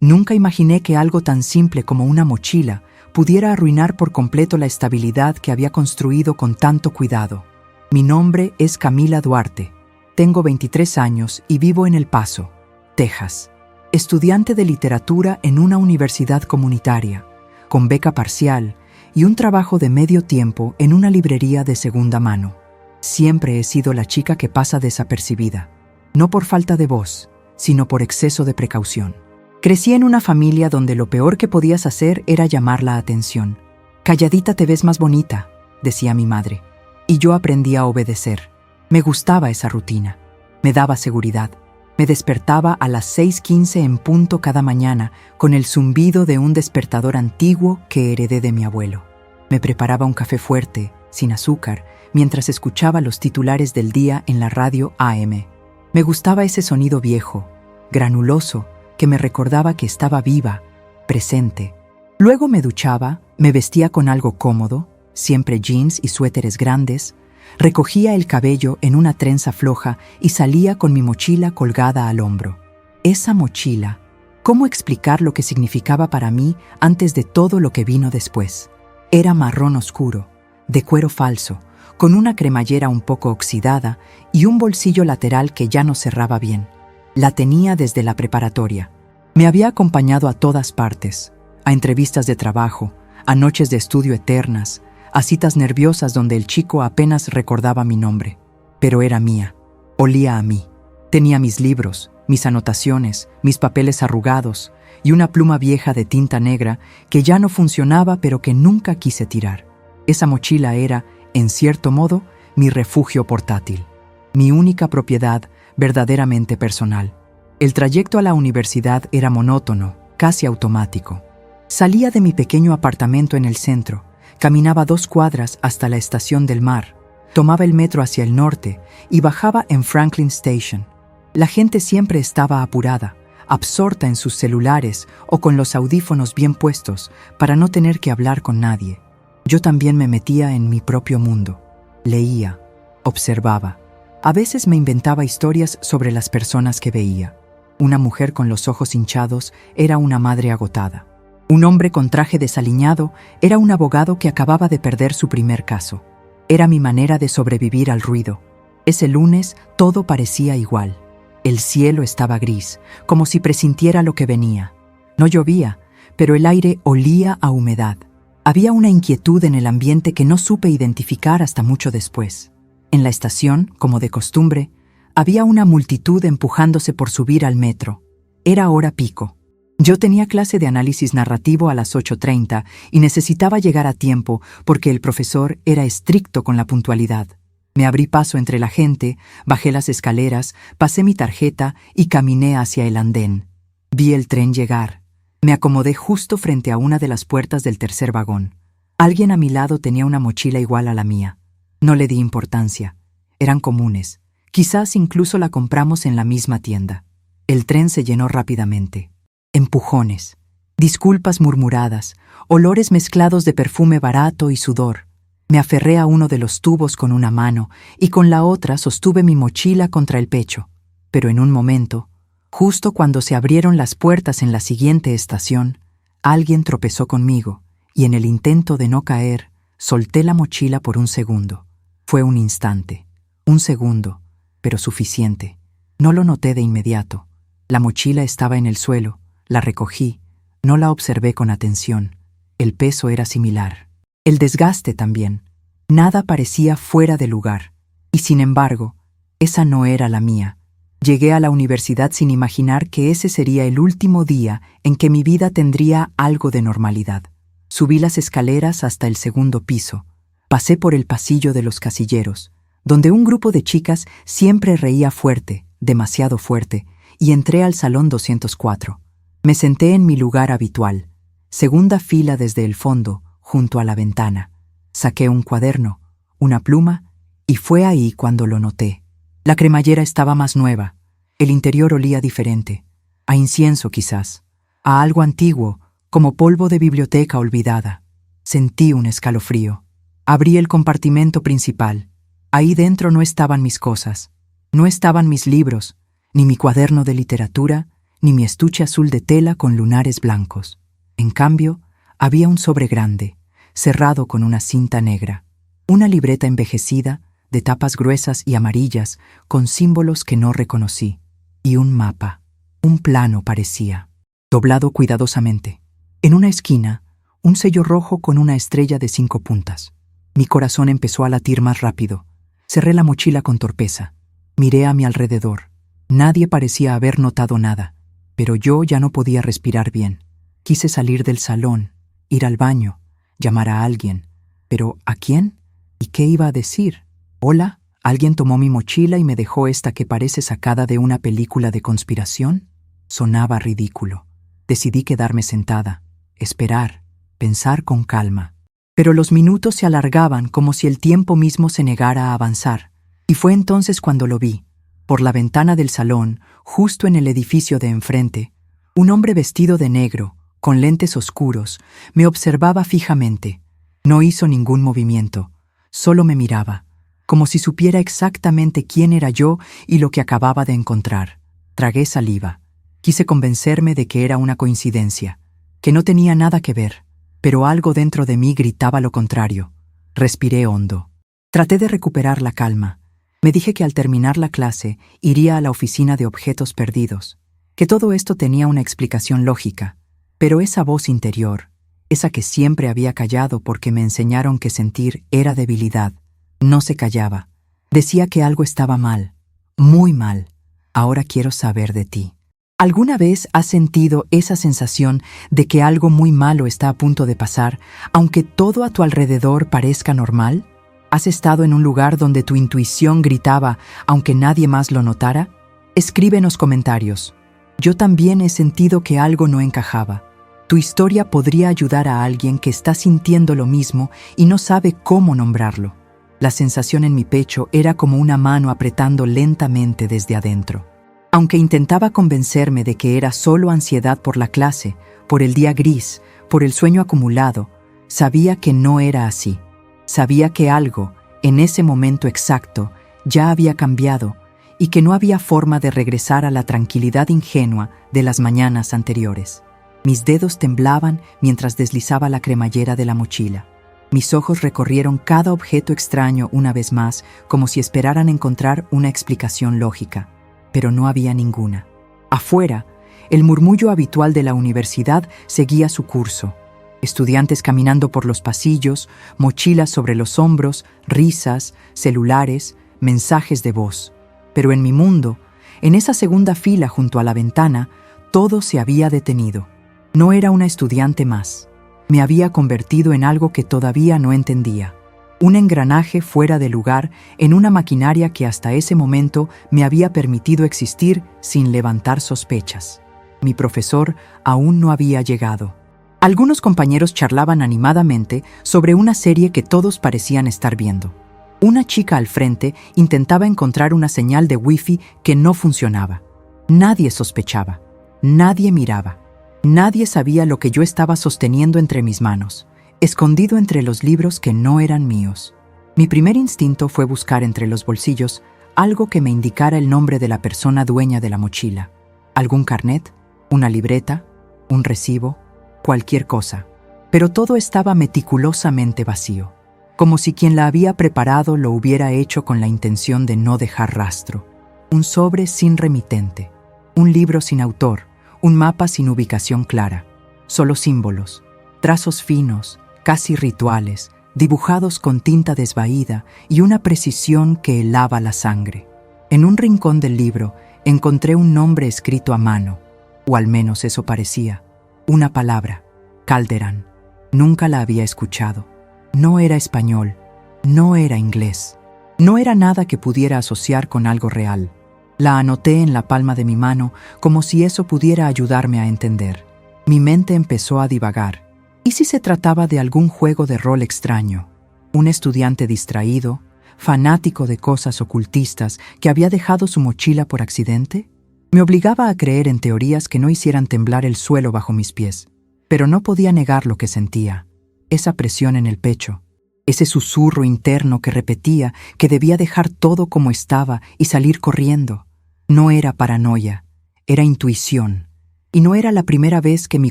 Nunca imaginé que algo tan simple como una mochila pudiera arruinar por completo la estabilidad que había construido con tanto cuidado. Mi nombre es Camila Duarte. Tengo 23 años y vivo en El Paso, Texas. Estudiante de literatura en una universidad comunitaria, con beca parcial y un trabajo de medio tiempo en una librería de segunda mano. Siempre he sido la chica que pasa desapercibida, no por falta de voz, sino por exceso de precaución. Crecí en una familia donde lo peor que podías hacer era llamar la atención. «Calladita te ves más bonita», decía mi madre, y yo aprendí a obedecer. Me gustaba esa rutina, me daba seguridad. Me despertaba a las 6:15 en punto cada mañana con el zumbido de un despertador antiguo que heredé de mi abuelo. Me preparaba un café fuerte, sin azúcar, mientras escuchaba los titulares del día en la radio AM. Me gustaba ese sonido viejo, granuloso, que me recordaba que estaba viva, presente. Luego me duchaba, me vestía con algo cómodo, siempre jeans y suéteres grandes, recogía el cabello en una trenza floja y salía con mi mochila colgada al hombro. Esa mochila, ¿cómo explicar lo que significaba para mí antes de todo lo que vino después? Era marrón oscuro, de cuero falso, con una cremallera un poco oxidada y un bolsillo lateral que ya no cerraba bien. La tenía desde la preparatoria. Me había acompañado a todas partes, a entrevistas de trabajo, a noches de estudio eternas, a citas nerviosas donde el chico apenas recordaba mi nombre. Pero era mía, olía a mí. Tenía mis libros, mis anotaciones, mis papeles arrugados y una pluma vieja de tinta negra que ya no funcionaba pero que nunca quise tirar. Esa mochila era, en cierto modo, mi refugio portátil, mi única propiedad verdaderamente personal. El trayecto a la universidad era monótono, casi automático. Salía de mi pequeño apartamento en el centro, caminaba 2 cuadras hasta la estación del mar, tomaba el metro hacia el norte y bajaba en Franklin Station. La gente siempre estaba apurada, absorta en sus celulares o con los audífonos bien puestos para no tener que hablar con nadie. Yo también me metía en mi propio mundo. Leía, observaba. A veces me inventaba historias sobre las personas que veía. Una mujer con los ojos hinchados era una madre agotada. Un hombre con traje desaliñado era un abogado que acababa de perder su primer caso. Era mi manera de sobrevivir al ruido. Ese lunes todo parecía igual. El cielo estaba gris, como si presintiera lo que venía. No llovía, pero el aire olía a humedad. Había una inquietud en el ambiente que no supe identificar hasta mucho después. En la estación, como de costumbre, había una multitud empujándose por subir al metro. Era hora pico. Yo tenía clase de análisis narrativo a las 8:30 y necesitaba llegar a tiempo porque el profesor era estricto con la puntualidad. Me abrí paso entre la gente, bajé las escaleras, pasé mi tarjeta y caminé hacia el andén. Vi el tren llegar. Me acomodé justo frente a una de las puertas del tercer vagón. Alguien a mi lado tenía una mochila igual a la mía. No le di importancia. Eran comunes. Quizás incluso la compramos en la misma tienda. El tren se llenó rápidamente. Empujones, disculpas murmuradas, olores mezclados de perfume barato y sudor. Me aferré a uno de los tubos con una mano y con la otra sostuve mi mochila contra el pecho. Pero en un momento, justo cuando se abrieron las puertas en la siguiente estación, alguien tropezó conmigo y en el intento de no caer, solté la mochila por un segundo. Fue un instante, un segundo, pero suficiente. No lo noté de inmediato. La mochila estaba en el suelo, la recogí, no la observé con atención. El peso era similar. El desgaste también. Nada parecía fuera de lugar. Y sin embargo, esa no era la mía. Llegué a la universidad sin imaginar que ese sería el último día en que mi vida tendría algo de normalidad. Subí las escaleras hasta el segundo piso. Pasé por el pasillo de los casilleros, donde un grupo de chicas siempre reía fuerte, demasiado fuerte, y entré al salón 204. Me senté en mi lugar habitual, segunda fila desde el fondo, junto a la ventana. Saqué un cuaderno, una pluma, y fue ahí cuando lo noté. La cremallera estaba más nueva. El interior olía diferente. A incienso quizás. A algo antiguo, como polvo de biblioteca olvidada. Sentí un escalofrío. Abrí el compartimento principal. Ahí dentro no estaban mis cosas. No estaban mis libros, ni mi cuaderno de literatura, ni mi estuche azul de tela con lunares blancos. En cambio, había un sobre grande, cerrado con una cinta negra, una libreta envejecida, de tapas gruesas y amarillas, con símbolos que no reconocí, y un mapa, un plano parecía, doblado cuidadosamente. En una esquina, un sello rojo con una estrella de 5 puntas. Mi corazón empezó a latir más rápido. Cerré la mochila con torpeza. Miré a mi alrededor. Nadie parecía haber notado nada, pero yo ya no podía respirar bien. Quise salir del salón, ir al baño, llamar a alguien. ¿Pero a quién? ¿Y qué iba a decir? ¿Hola? ¿Alguien tomó mi mochila y me dejó esta que parece sacada de una película de conspiración? Sonaba ridículo. Decidí quedarme sentada, esperar, pensar con calma. Pero los minutos se alargaban como si el tiempo mismo se negara a avanzar. Y fue entonces cuando lo vi. Por la ventana del salón, justo en el edificio de enfrente, un hombre vestido de negro, con lentes oscuros, me observaba fijamente. No hizo ningún movimiento, solo me miraba, como si supiera exactamente quién era yo y lo que acababa de encontrar. Tragué saliva. Quise convencerme de que era una coincidencia, que no tenía nada que ver, pero algo dentro de mí gritaba lo contrario. Respiré hondo. Traté de recuperar la calma. Me dije que al terminar la clase iría a la oficina de objetos perdidos, que todo esto tenía una explicación lógica, pero esa voz interior, esa que siempre había callado porque me enseñaron que sentir era debilidad, no se callaba. Decía que algo estaba mal, muy mal. Ahora quiero saber de ti. ¿Alguna vez has sentido esa sensación de que algo muy malo está a punto de pasar, aunque todo a tu alrededor parezca normal? ¿Has estado en un lugar donde tu intuición gritaba, aunque nadie más lo notara? Escribe en los comentarios. Yo también he sentido que algo no encajaba. Tu historia podría ayudar a alguien que está sintiendo lo mismo y no sabe cómo nombrarlo. La sensación en mi pecho era como una mano apretando lentamente desde adentro. Aunque intentaba convencerme de que era solo ansiedad por la clase, por el día gris, por el sueño acumulado, sabía que no era así. Sabía que algo, en ese momento exacto, ya había cambiado y que no había forma de regresar a la tranquilidad ingenua de las mañanas anteriores. Mis dedos temblaban mientras deslizaba la cremallera de la mochila. Mis ojos recorrieron cada objeto extraño una vez más, como si esperaran encontrar una explicación lógica. Pero no había ninguna. Afuera, el murmullo habitual de la universidad seguía su curso. Estudiantes caminando por los pasillos, mochilas sobre los hombros, risas, celulares, mensajes de voz. Pero en mi mundo, en esa segunda fila junto a la ventana, todo se había detenido. No era una estudiante más. Me había convertido en algo que todavía no entendía. Un engranaje fuera de lugar en una maquinaria que hasta ese momento me había permitido existir sin levantar sospechas. Mi profesor aún no había llegado. Algunos compañeros charlaban animadamente sobre una serie que todos parecían estar viendo. Una chica al frente intentaba encontrar una señal de wifi que no funcionaba. Nadie sospechaba, nadie miraba, nadie sabía lo que yo estaba sosteniendo entre mis manos, escondido entre los libros que no eran míos. Mi primer instinto fue buscar entre los bolsillos algo que me indicara el nombre de la persona dueña de la mochila. ¿Algún carnet? ¿Una libreta? ¿Un recibo? Cualquier cosa. Pero todo estaba meticulosamente vacío, como si quien la había preparado lo hubiera hecho con la intención de no dejar rastro. Un sobre sin remitente, un libro sin autor, un mapa sin ubicación clara, solo símbolos, trazos finos, casi rituales, dibujados con tinta desvaída y una precisión que helaba la sangre. En un rincón del libro encontré un nombre escrito a mano, o al menos eso parecía. Una palabra, Calderán. Nunca la había escuchado. No era español, no era inglés. No era nada que pudiera asociar con algo real. La anoté en la palma de mi mano como si eso pudiera ayudarme a entender. Mi mente empezó a divagar. ¿Y si se trataba de algún juego de rol extraño? Un estudiante distraído, fanático de cosas ocultistas que había dejado su mochila por accidente? Me obligaba a creer en teorías que no hicieran temblar el suelo bajo mis pies. Pero no podía negar lo que sentía. Esa presión en el pecho, ese susurro interno que repetía que debía dejar todo como estaba y salir corriendo. No era paranoia, era intuición. y no era la primera vez que mi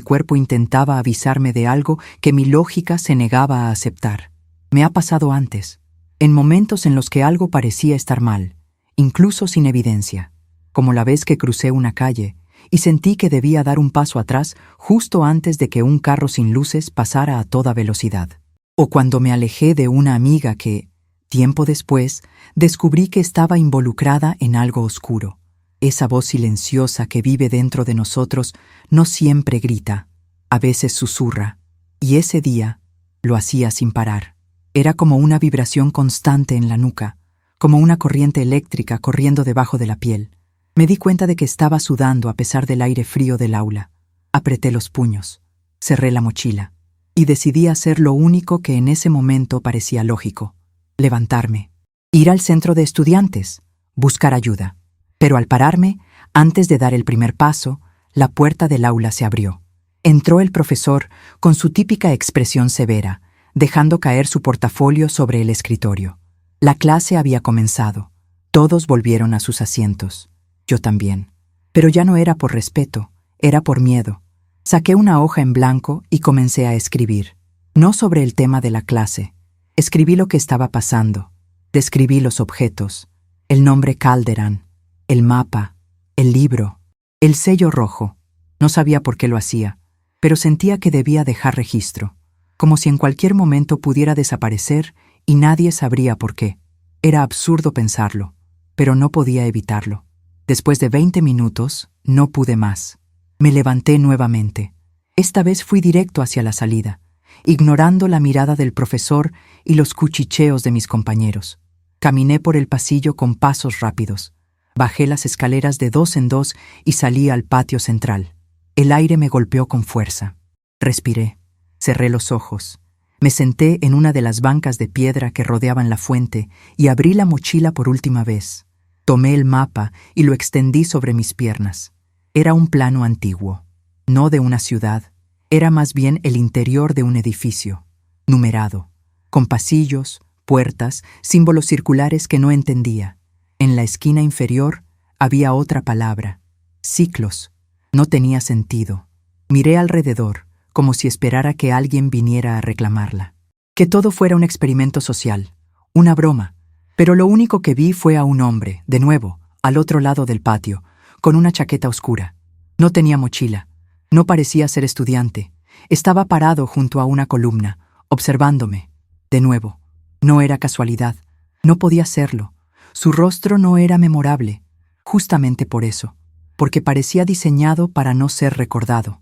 cuerpo intentaba avisarme de algo que mi lógica se negaba a aceptar. Me ha pasado antes, en momentos en los que algo parecía estar mal, incluso sin evidencia, como la vez que crucé una calle y sentí que debía dar un paso atrás justo antes de que un carro sin luces pasara a toda velocidad. O cuando me alejé de una amiga que, tiempo después, descubrí que estaba involucrada en algo oscuro. Esa voz silenciosa que vive dentro de nosotros no siempre grita, a veces susurra, y ese día lo hacía sin parar. Era como una vibración constante en la nuca, como una corriente eléctrica corriendo debajo de la piel. Me di cuenta de que estaba sudando a pesar del aire frío del aula. Apreté los puños, cerré la mochila, y decidí hacer lo único que en ese momento parecía lógico: levantarme, ir al centro de estudiantes, buscar ayuda. Pero al pararme, antes de dar el primer paso, la puerta del aula se abrió. Entró el profesor con su típica expresión severa, dejando caer su portafolio sobre el escritorio. La clase había comenzado. Todos volvieron a sus asientos. Yo también. Pero ya no era por respeto, era por miedo. Saqué una hoja en blanco y comencé a escribir. No sobre el tema de la clase. Escribí lo que estaba pasando. Describí los objetos, el nombre Calderan, el mapa, el libro, el sello rojo. No sabía por qué lo hacía, pero sentía que debía dejar registro, como si en cualquier momento pudiera desaparecer y nadie sabría por qué. Era absurdo pensarlo, pero no podía evitarlo. Después de 20 minutos, no pude más. Me levanté nuevamente. Esta vez fui directo hacia la salida, ignorando la mirada del profesor y los cuchicheos de mis compañeros. Caminé por el pasillo con pasos rápidos. Bajé las escaleras de 2 en 2 y salí al patio central. El aire me golpeó con fuerza. Respiré, cerré los ojos. Me senté en una de las bancas de piedra que rodeaban la fuente y abrí la mochila por última vez. Tomé el mapa y lo extendí sobre mis piernas. Era un plano antiguo, no de una ciudad. Era más bien el interior de un edificio, numerado, con pasillos, puertas, símbolos circulares que no entendía. En la esquina inferior había otra palabra: ciclos. No tenía sentido. Miré alrededor, como si esperara que alguien viniera a reclamarla. Que todo fuera un experimento social, una broma. Pero lo único que vi fue a un hombre, de nuevo, al otro lado del patio, con una chaqueta oscura. No tenía mochila. No parecía ser estudiante. Estaba parado junto a una columna, observándome. De nuevo, no era casualidad. No podía serlo. Su rostro no era memorable, justamente por eso, porque parecía diseñado para no ser recordado.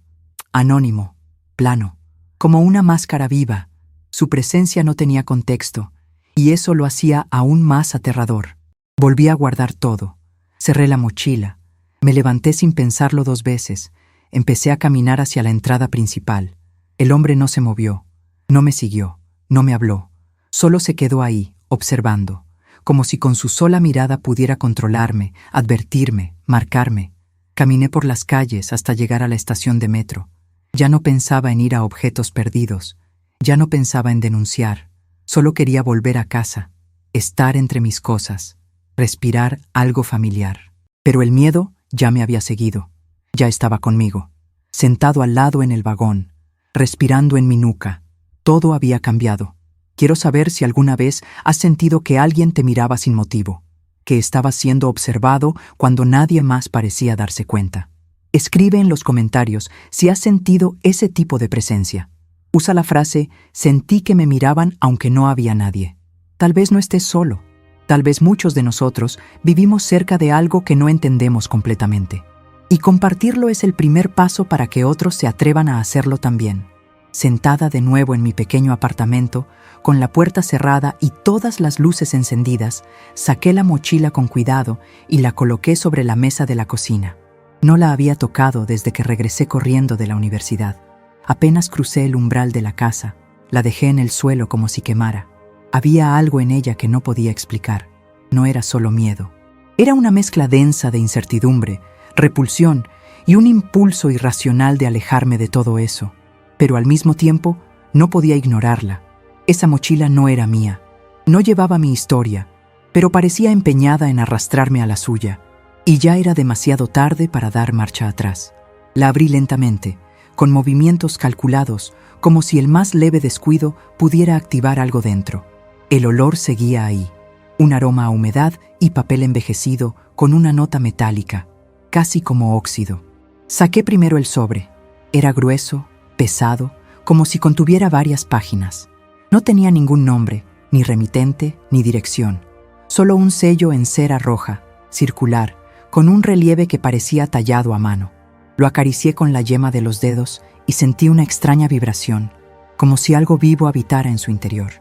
Anónimo, plano, como una máscara viva. Su presencia no tenía contexto, y eso lo hacía aún más aterrador. Volví a guardar todo. Cerré la mochila. Me levanté sin pensarlo 2 veces. Empecé a caminar hacia la entrada principal. El hombre no se movió, no me siguió, no me habló. Solo se quedó ahí, observando, como si con su sola mirada pudiera controlarme, advertirme, marcarme. Caminé por las calles hasta llegar a la estación de metro. Ya no pensaba en ir a objetos perdidos. Ya no pensaba en denunciar. Solo quería volver a casa, estar entre mis cosas, respirar algo familiar. Pero el miedo ya me había seguido. Ya estaba conmigo, sentado al lado en el vagón, respirando en mi nuca. Todo había cambiado. Quiero saber si alguna vez has sentido que alguien te miraba sin motivo, que estabas siendo observado cuando nadie más parecía darse cuenta. Escribe en los comentarios si has sentido ese tipo de presencia. Usa la frase «sentí que me miraban aunque no había nadie». Tal vez no estés solo. Tal vez muchos de nosotros vivimos cerca de algo que no entendemos completamente. Y compartirlo es el primer paso para que otros se atrevan a hacerlo también. Sentada de nuevo en mi pequeño apartamento, con la puerta cerrada y todas las luces encendidas, saqué la mochila con cuidado y la coloqué sobre la mesa de la cocina. No la había tocado desde que regresé corriendo de la universidad. Apenas crucé el umbral de la casa, la dejé en el suelo como si quemara. Había algo en ella que no podía explicar. No era solo miedo. Era una mezcla densa de incertidumbre, repulsión y un impulso irracional de alejarme de todo eso. Pero al mismo tiempo, no podía ignorarla. Esa mochila no era mía. No llevaba mi historia, pero parecía empeñada en arrastrarme a la suya. Y ya era demasiado tarde para dar marcha atrás. La abrí lentamente, con movimientos calculados, como si el más leve descuido pudiera activar algo dentro. El olor seguía ahí, un aroma a humedad y papel envejecido con una nota metálica, casi como óxido. Saqué primero el sobre. Era grueso, pesado, como si contuviera varias páginas. No tenía ningún nombre, ni remitente, ni dirección. Solo un sello en cera roja, circular, con un relieve que parecía tallado a mano. Lo acaricié con la yema de los dedos y sentí una extraña vibración, como si algo vivo habitara en su interior.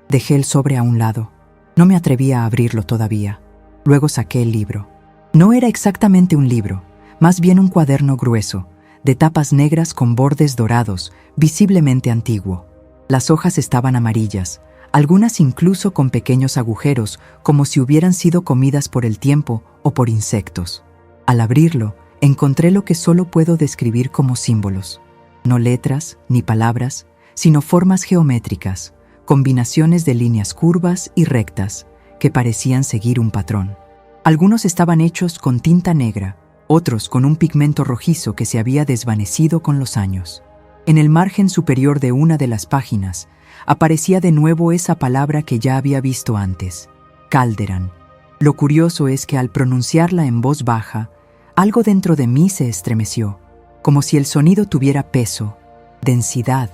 Dejé el sobre a un lado. No me atrevía a abrirlo todavía. Luego saqué el libro. No era exactamente un libro, más bien un cuaderno grueso, de tapas negras con bordes dorados, visiblemente antiguo. Las hojas estaban amarillas, algunas incluso con pequeños agujeros, como si hubieran sido comidas por el tiempo o por insectos. Al abrirlo, encontré lo que solo puedo describir como símbolos. No letras ni palabras, sino formas geométricas, combinaciones de líneas curvas y rectas que parecían seguir un patrón. Algunos estaban hechos con tinta negra, otros con un pigmento rojizo que se había desvanecido con los años. En el margen superior de una de las páginas aparecía de nuevo esa palabra que ya había visto antes, Calderan. Lo curioso es que al pronunciarla en voz baja, algo dentro de mí se estremeció, como si el sonido tuviera peso, densidad,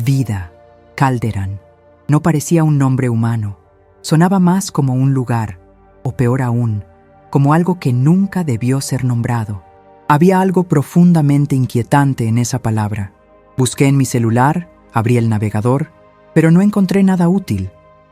vida. Calderan. No parecía un nombre humano, sonaba más como un lugar, o peor aún, como algo que nunca debió ser nombrado. Había algo profundamente inquietante en esa palabra. Busqué en mi celular, abrí el navegador, pero no encontré nada útil,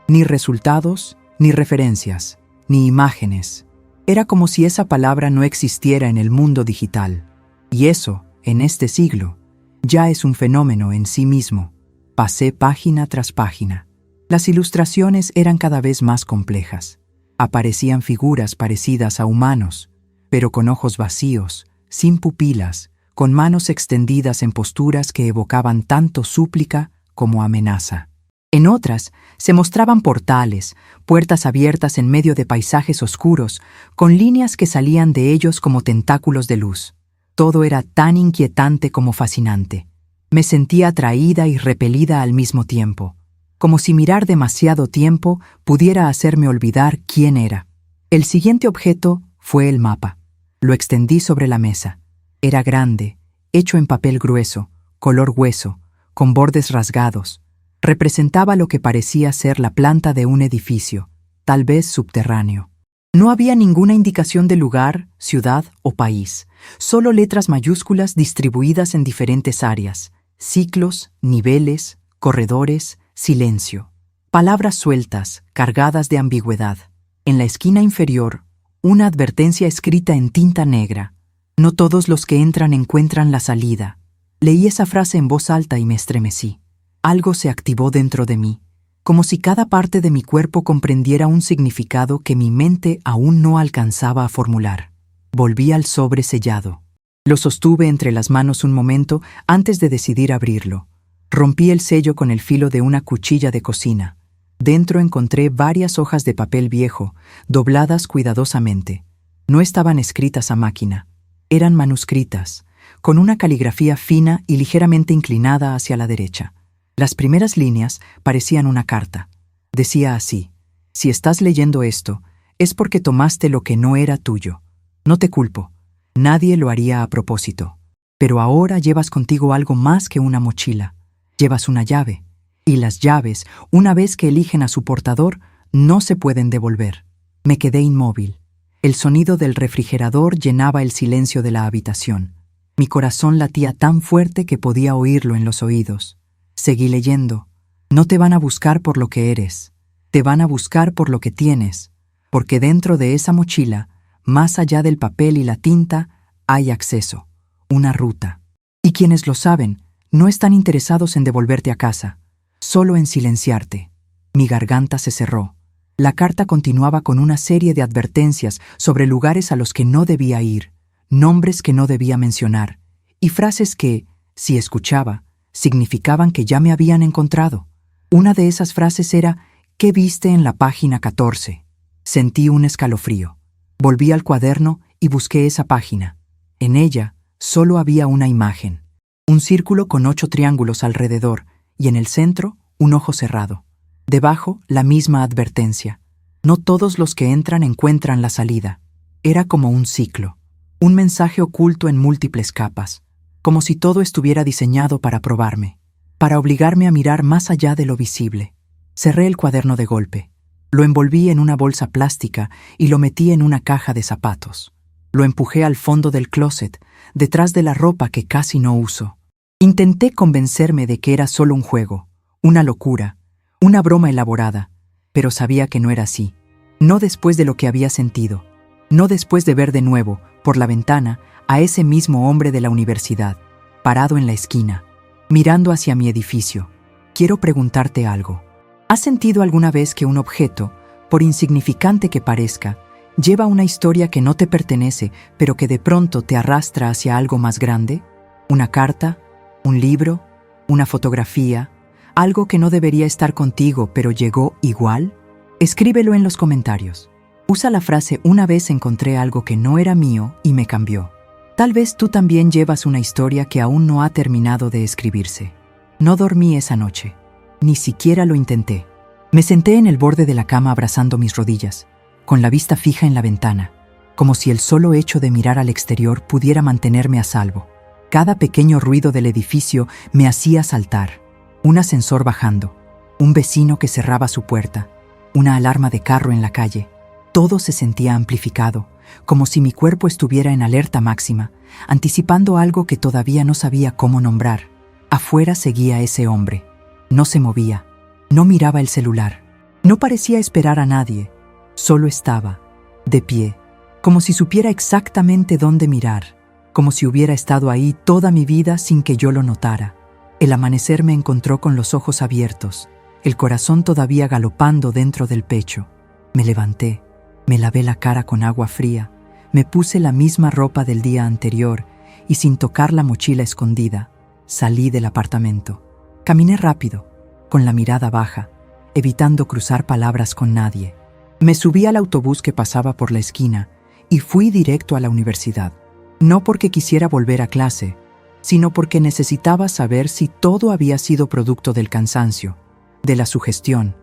ni resultados, ni referencias, ni imágenes. Era como si esa palabra no existiera en el mundo digital. Y eso, en este siglo, ya es un fenómeno en sí mismo. Pasé página tras página. Las ilustraciones eran cada vez más complejas. Aparecían figuras parecidas a humanos, pero con ojos vacíos, sin pupilas, con manos extendidas en posturas que evocaban tanto súplica como amenaza. En otras se mostraban portales, puertas abiertas en medio de paisajes oscuros, con líneas que salían de ellos como tentáculos de luz. Todo era tan inquietante como fascinante. Me sentía atraída y repelida al mismo tiempo, como si mirar demasiado tiempo pudiera hacerme olvidar quién era. El siguiente objeto fue el mapa. Lo extendí sobre la mesa. Era grande, hecho en papel grueso, color hueso, con bordes rasgados. Representaba lo que parecía ser la planta de un edificio, tal vez subterráneo. No había ninguna indicación de lugar, ciudad o país, solo letras mayúsculas distribuidas en diferentes áreas, ciclos, niveles, corredores, silencio. Palabras sueltas, cargadas de ambigüedad. En la esquina inferior, una advertencia escrita en tinta negra. No todos los que entran encuentran la salida. Leí esa frase en voz alta y me estremecí. Algo se activó dentro de mí, como si cada parte de mi cuerpo comprendiera un significado que mi mente aún no alcanzaba a formular. Volví al sobre sellado. Lo sostuve entre las manos un momento antes de decidir abrirlo. Rompí el sello con el filo de una cuchilla de cocina. Dentro encontré varias hojas de papel viejo, dobladas cuidadosamente. No estaban escritas a máquina. Eran manuscritas, con una caligrafía fina y ligeramente inclinada hacia la derecha. Las primeras líneas parecían una carta. Decía así: si estás leyendo esto, es porque tomaste lo que no era tuyo. No te culpo. Nadie lo haría a propósito. Pero ahora llevas contigo algo más que una mochila. Llevas una llave, y las llaves, una vez que eligen a su portador, no se pueden devolver. Me quedé inmóvil. El sonido del refrigerador llenaba el silencio de la habitación. Mi corazón latía tan fuerte que podía oírlo en los oídos. Seguí leyendo. No te van a buscar por lo que eres. Te van a buscar por lo que tienes, porque dentro de esa mochila, más allá del papel y la tinta, hay acceso, una ruta. Y quienes lo saben, no están interesados en devolverte a casa, solo en silenciarte. Mi garganta se cerró. La carta continuaba con una serie de advertencias sobre lugares a los que no debía ir, nombres que no debía mencionar, y frases que, si escuchaba, significaban que ya me habían encontrado. Una de esas frases era: ¿qué viste en la página 14? Sentí un escalofrío. Volví al cuaderno y busqué esa página. En ella, Solo había una imagen. Un círculo con 8 triángulos alrededor y en el centro un ojo cerrado. Debajo la misma advertencia. No todos los que entran encuentran la salida. Era como un ciclo. Un mensaje oculto en múltiples capas. Como si todo estuviera diseñado para probarme. Para obligarme a mirar más allá de lo visible. Cerré el cuaderno de golpe. Lo envolví en una bolsa plástica y lo metí en una caja de zapatos. Lo empujé al fondo del closet, detrás de la ropa que casi no uso. Intenté convencerme de que era solo un juego, una locura, una broma elaborada, pero sabía que no era así. No después de lo que había sentido. No después de ver de nuevo, por la ventana, a ese mismo hombre de la universidad, parado en la esquina, mirando hacia mi edificio. Quiero preguntarte algo. ¿Has sentido alguna vez que un objeto, por insignificante que parezca, lleva una historia que no te pertenece, pero que de pronto te arrastra hacia algo más grande? ¿Una carta? ¿Un libro? ¿Una fotografía? ¿Algo que no debería estar contigo, pero llegó igual? Escríbelo en los comentarios. Usa la frase "una vez encontré algo que no era mío y me cambió". Tal vez tú también llevas una historia que aún no ha terminado de escribirse. No dormí esa noche. Ni siquiera lo intenté. Me senté en el borde de la cama abrazando mis rodillas, con la vista fija en la ventana, como si el solo hecho de mirar al exterior pudiera mantenerme a salvo. Cada pequeño ruido del edificio me hacía saltar. Un ascensor bajando, un vecino que cerraba su puerta, una alarma de carro en la calle. Todo se sentía amplificado, como si mi cuerpo estuviera en alerta máxima, anticipando algo que todavía no sabía cómo nombrar. Afuera seguía ese hombre. No se movía, no miraba el celular, no parecía esperar a nadie, solo estaba, de pie, como si supiera exactamente dónde mirar, como si hubiera estado ahí toda mi vida sin que yo lo notara. El amanecer me encontró con los ojos abiertos, el corazón todavía galopando dentro del pecho. Me levanté, me lavé la cara con agua fría, me puse la misma ropa del día anterior y sin tocar la mochila escondida, salí del apartamento. Caminé rápido, con la mirada baja, evitando cruzar palabras con nadie. Me subí al autobús que pasaba por la esquina y fui directo a la universidad. No porque quisiera volver a clase, sino porque necesitaba saber si todo había sido producto del cansancio, de la sugestión,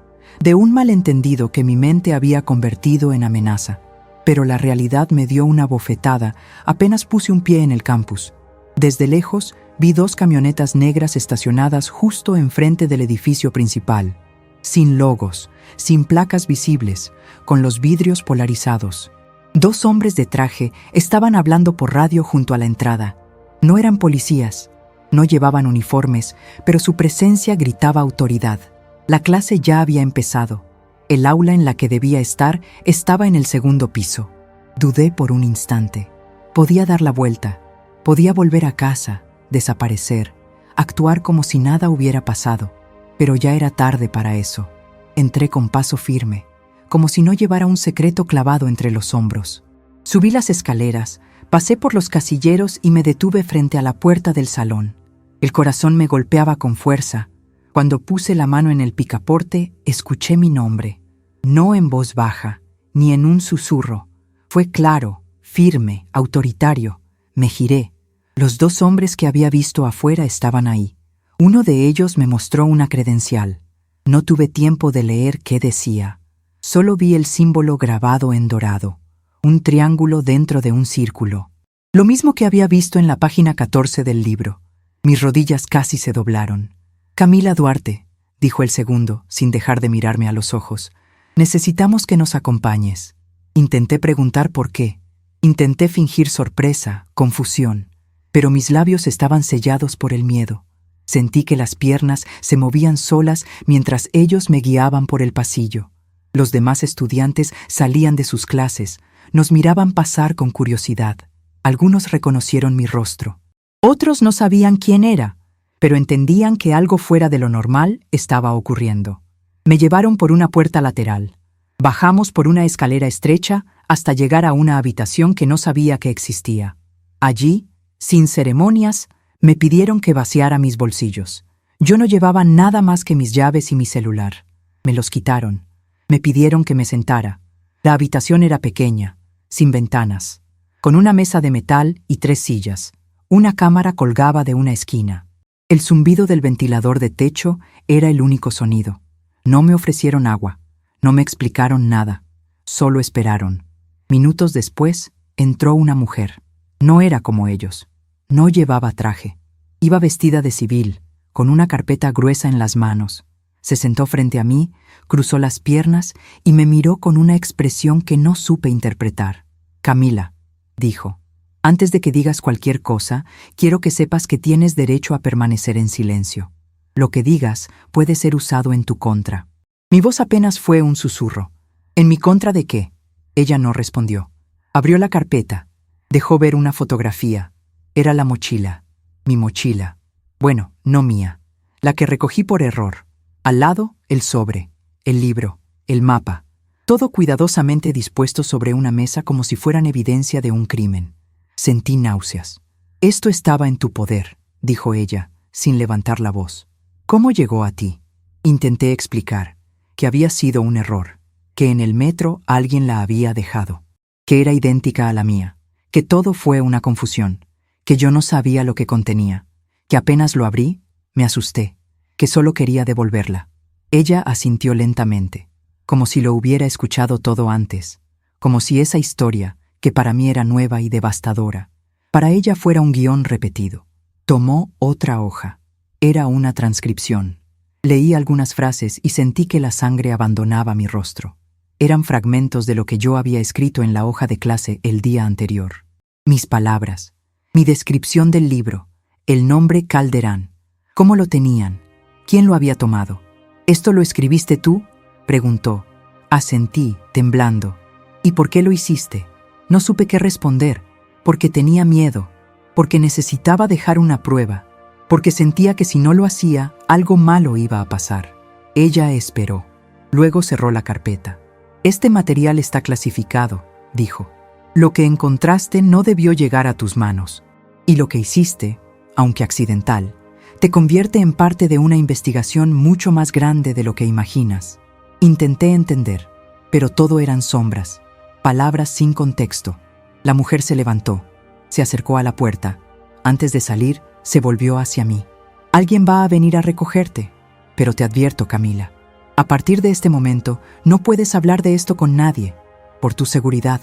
de un malentendido que mi mente había convertido en amenaza. Pero la realidad me dio una bofetada apenas puse un pie en el campus. Desde lejos vi 2 camionetas negras estacionadas justo enfrente del edificio principal, sin logos, sin placas visibles, con los vidrios polarizados. 2 hombres de traje estaban hablando por radio junto a la entrada. No eran policías, no llevaban uniformes, pero su presencia gritaba autoridad. La clase ya había empezado. El aula en la que debía estar estaba en el 2º piso. Dudé por un instante. Podía dar la vuelta, podía volver a casa, desaparecer, actuar como si nada hubiera pasado, pero ya era tarde para eso. Entré con paso firme, como si no llevara un secreto clavado entre los hombros. Subí las escaleras, pasé por los casilleros y me detuve frente a la puerta del salón. El corazón me golpeaba con fuerza. Cuando puse la mano en el picaporte, escuché mi nombre. No en voz baja, ni en un susurro. Fue claro, firme, autoritario. Me giré. Los 2 hombres que había visto afuera estaban ahí. Uno de ellos me mostró una credencial. No tuve tiempo de leer qué decía. Solo vi el símbolo grabado en dorado. Un triángulo dentro de un círculo. Lo mismo que había visto en la página 14 del libro. Mis rodillas casi se doblaron. «Camila Duarte», dijo el segundo, sin dejar de mirarme a los ojos. «Necesitamos que nos acompañes». Intenté preguntar por qué. Intenté fingir sorpresa, confusión. Pero mis labios estaban sellados por el miedo. Sentí que las piernas se movían solas mientras ellos me guiaban por el pasillo. Los demás estudiantes salían de sus clases, nos miraban pasar con curiosidad. Algunos reconocieron mi rostro. Otros no sabían quién era, pero entendían que algo fuera de lo normal estaba ocurriendo. Me llevaron por una puerta lateral. Bajamos por una escalera estrecha hasta llegar a una habitación que no sabía que existía. Allí, sin ceremonias, me pidieron que vaciara mis bolsillos. Yo no llevaba nada más que mis llaves y mi celular. Me los quitaron. Me pidieron que me sentara. La habitación era pequeña, sin ventanas, con una mesa de metal y 3 sillas. Una cámara colgaba de una esquina. El zumbido del ventilador de techo era el único sonido. No me ofrecieron agua, no me explicaron nada, solo esperaron. Minutos después, entró una mujer. No era como ellos. No llevaba traje. Iba vestida de civil, con una carpeta gruesa en las manos. Se sentó frente a mí, cruzó las piernas y me miró con una expresión que no supe interpretar. «Camila», dijo, «antes de que digas cualquier cosa, quiero que sepas que tienes derecho a permanecer en silencio. Lo que digas puede ser usado en tu contra». Mi voz apenas fue un susurro. «¿En mi contra de qué?». Ella no respondió. Abrió la carpeta. Dejó ver una fotografía. Era la mochila. Mi mochila. Bueno, no mía. La que recogí por error. Al lado, el sobre, el libro, el mapa. Todo cuidadosamente dispuesto sobre una mesa como si fueran evidencia de un crimen. Sentí náuseas. «Esto estaba en tu poder», dijo ella, sin levantar la voz. «¿Cómo llegó a ti?». Intenté explicar que había sido un error, que en el metro alguien la había dejado, que era idéntica a la mía, que todo fue una confusión, que yo no sabía lo que contenía, que apenas lo abrí, me asusté, que solo quería devolverla. Ella asintió lentamente, como si lo hubiera escuchado todo antes, como si esa historia, que para mí era nueva y devastadora, para ella fuera un guión repetido. Tomó otra hoja. Era una transcripción. Leí algunas frases y sentí que la sangre abandonaba mi rostro. Eran fragmentos de lo que yo había escrito en la hoja de clase el día anterior. Mis palabras, mi descripción del libro, el nombre Calderán. ¿Cómo lo tenían? ¿Quién lo había tomado? «¿Esto lo escribiste tú?», preguntó. Asentí, temblando. «¿Y por qué lo hiciste?». No supe qué responder, porque tenía miedo, porque necesitaba dejar una prueba, porque sentía que si no lo hacía, algo malo iba a pasar. Ella esperó. Luego cerró la carpeta. «Este material está clasificado», dijo. «Lo que encontraste no debió llegar a tus manos. Y lo que hiciste, aunque accidental, te convierte en parte de una investigación mucho más grande de lo que imaginas». Intenté entender, pero todo eran sombras, palabras sin contexto. La mujer se levantó, se acercó a la puerta. Antes de salir, se volvió hacia mí. «Alguien va a venir a recogerte, pero te advierto, Camila. A partir de este momento, no puedes hablar de esto con nadie, por tu seguridad,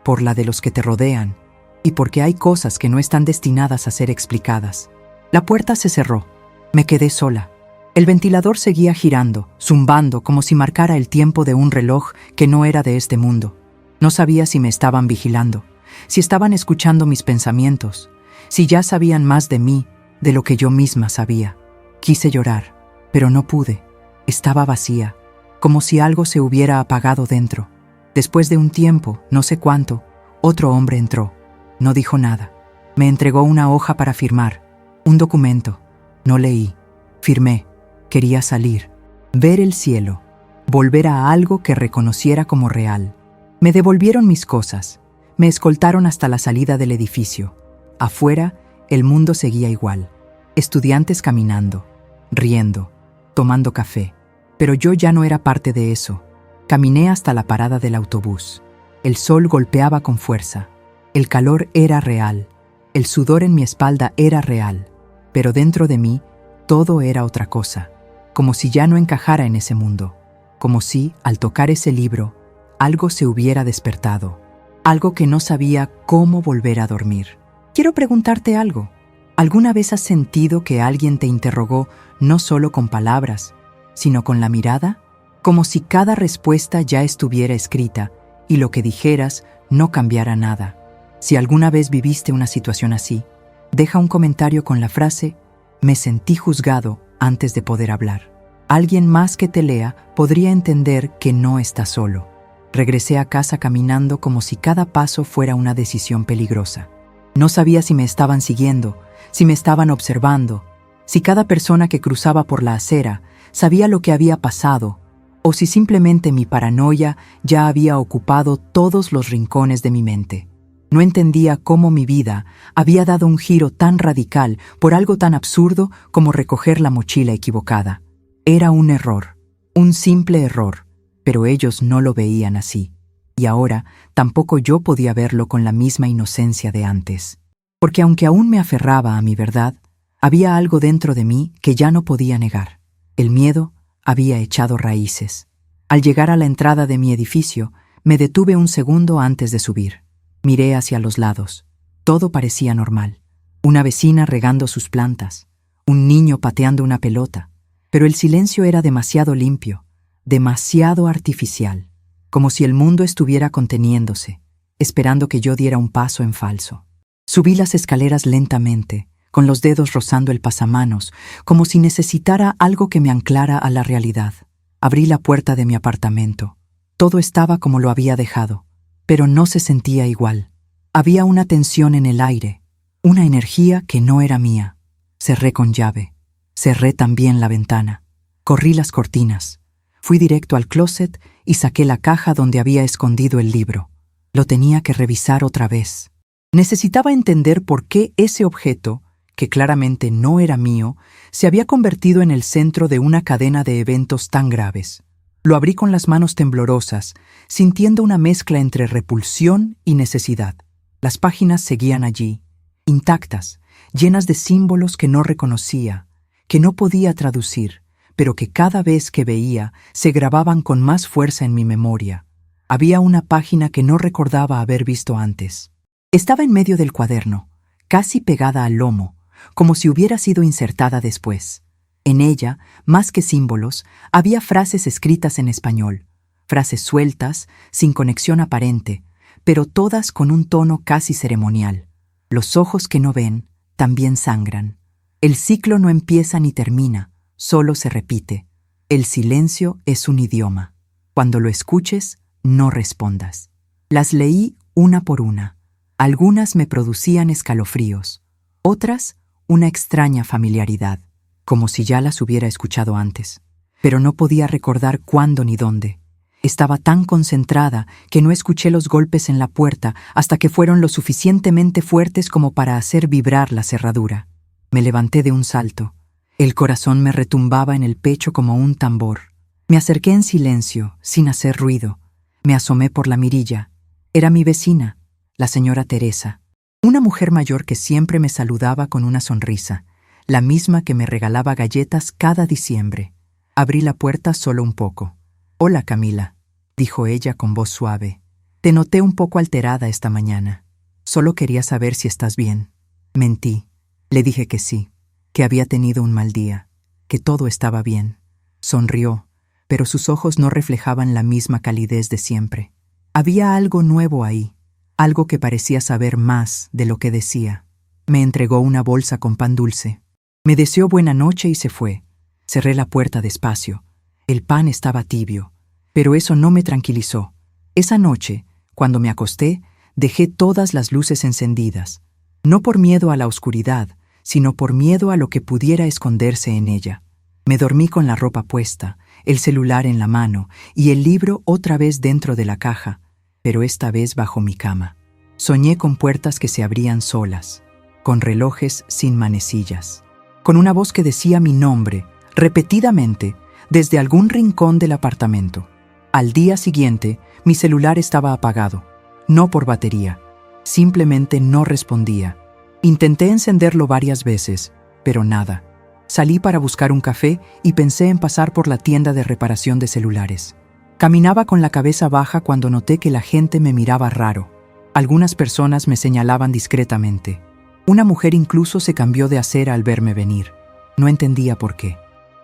por la de los que te rodean, y porque hay cosas que no están destinadas a ser explicadas». La puerta se cerró. Me quedé sola. El ventilador seguía girando, zumbando como si marcara el tiempo de un reloj que no era de este mundo. No sabía si me estaban vigilando, si estaban escuchando mis pensamientos, si ya sabían más de mí de lo que yo misma sabía. Quise llorar, pero no pude. Estaba vacía, como si algo se hubiera apagado dentro. Después de un tiempo, no sé cuánto, otro hombre entró. No dijo nada. Me entregó una hoja para firmar, un documento. No leí. Firmé. Quería salir, ver el cielo, volver a algo que reconociera como real. Me devolvieron mis cosas. Me escoltaron hasta la salida del edificio. Afuera, el mundo seguía igual. Estudiantes caminando, riendo, tomando café. Pero yo ya no era parte de eso. Caminé hasta la parada del autobús. El sol golpeaba con fuerza. El calor era real. El sudor en mi espalda era real. Pero dentro de mí, todo era otra cosa. Como si ya no encajara en ese mundo. Como si, al tocar ese libro, algo se hubiera despertado. Algo que no sabía cómo volver a dormir. Quiero preguntarte algo. ¿Alguna vez has sentido que alguien te interrogó no solo con palabras, sino con la mirada? Como si cada respuesta ya estuviera escrita y lo que dijeras no cambiara nada. Si alguna vez viviste una situación así, deja un comentario con la frase «Me sentí juzgado antes de poder hablar». Alguien más que te lea podría entender que no estás solo. Regresé a casa caminando como si cada paso fuera una decisión peligrosa. No sabía si me estaban siguiendo, si me estaban observando, si cada persona que cruzaba por la acera sabía lo que había pasado, o si simplemente mi paranoia ya había ocupado todos los rincones de mi mente. No entendía cómo mi vida había dado un giro tan radical por algo tan absurdo como recoger la mochila equivocada. Era un error, un simple error, pero ellos no lo veían así, y ahora tampoco yo podía verlo con la misma inocencia de antes. Porque aunque aún me aferraba a mi verdad, había algo dentro de mí que ya no podía negar. El miedo había echado raíces. Al llegar a la entrada de mi edificio, me detuve un segundo antes de subir. Miré hacia los lados. Todo parecía normal. Una vecina regando sus plantas, un niño pateando una pelota, pero el silencio era demasiado limpio, demasiado artificial, como si el mundo estuviera conteniéndose, esperando que yo diera un paso en falso. Subí las escaleras lentamente, con los dedos rozando el pasamanos, como si necesitara algo que me anclara a la realidad. Abrí la puerta de mi apartamento. Todo estaba como lo había dejado, pero no se sentía igual. Había una tensión en el aire, una energía que no era mía. Cerré con llave. Cerré también la ventana. Corrí las cortinas. Fui directo al closet y saqué la caja donde había escondido el libro. Lo tenía que revisar otra vez. Necesitaba entender por qué ese objeto, que claramente no era mío, se había convertido en el centro de una cadena de eventos tan graves. Lo abrí con las manos temblorosas, sintiendo una mezcla entre repulsión y necesidad. Las páginas seguían allí, intactas, llenas de símbolos que no reconocía, que no podía traducir, pero que cada vez que veía se grababan con más fuerza en mi memoria. Había una página que no recordaba haber visto antes. Estaba en medio del cuaderno, casi pegada al lomo, como si hubiera sido insertada después. En ella, más que símbolos, había frases escritas en español, frases sueltas, sin conexión aparente, pero todas con un tono casi ceremonial. Los ojos que no ven también sangran. El ciclo no empieza ni termina, solo se repite. El silencio es un idioma. Cuando lo escuches, no respondas. Las leí una por una. Algunas me producían escalofríos, otras una extraña familiaridad, como si ya las hubiera escuchado antes. Pero no podía recordar cuándo ni dónde. Estaba tan concentrada que no escuché los golpes en la puerta hasta que fueron lo suficientemente fuertes como para hacer vibrar la cerradura. Me levanté de un salto. El corazón me retumbaba en el pecho como un tambor. Me acerqué en silencio, sin hacer ruido. Me asomé por la mirilla. Era mi vecina, la señora Teresa, una mujer mayor que siempre me saludaba con una sonrisa, la misma que me regalaba galletas cada diciembre. Abrí la puerta solo un poco. «Hola, Camila», dijo ella con voz suave. «Te noté un poco alterada esta mañana. Solo quería saber si estás bien». Mentí. Le dije que sí, que había tenido un mal día, que todo estaba bien. Sonrió, pero sus ojos no reflejaban la misma calidez de siempre. Había algo nuevo ahí, algo que parecía saber más de lo que decía. Me entregó una bolsa con pan dulce. Me deseó buena noche y se fue. Cerré la puerta despacio. El pan estaba tibio, pero eso no me tranquilizó. Esa noche, cuando me acosté, dejé todas las luces encendidas, no por miedo a la oscuridad, sino por miedo a lo que pudiera esconderse en ella. Me dormí con la ropa puesta, el celular en la mano y el libro otra vez dentro de la caja, pero esta vez bajo mi cama. Soñé con puertas que se abrían solas, con relojes sin manecillas, con una voz que decía mi nombre, repetidamente, desde algún rincón del apartamento. Al día siguiente, mi celular estaba apagado, no por batería, simplemente no respondía. Intenté encenderlo varias veces, pero nada. Salí para buscar un café y pensé en pasar por la tienda de reparación de celulares. Caminaba con la cabeza baja cuando noté que la gente me miraba raro. Algunas personas me señalaban discretamente. Una mujer incluso se cambió de acera al verme venir. No entendía por qué.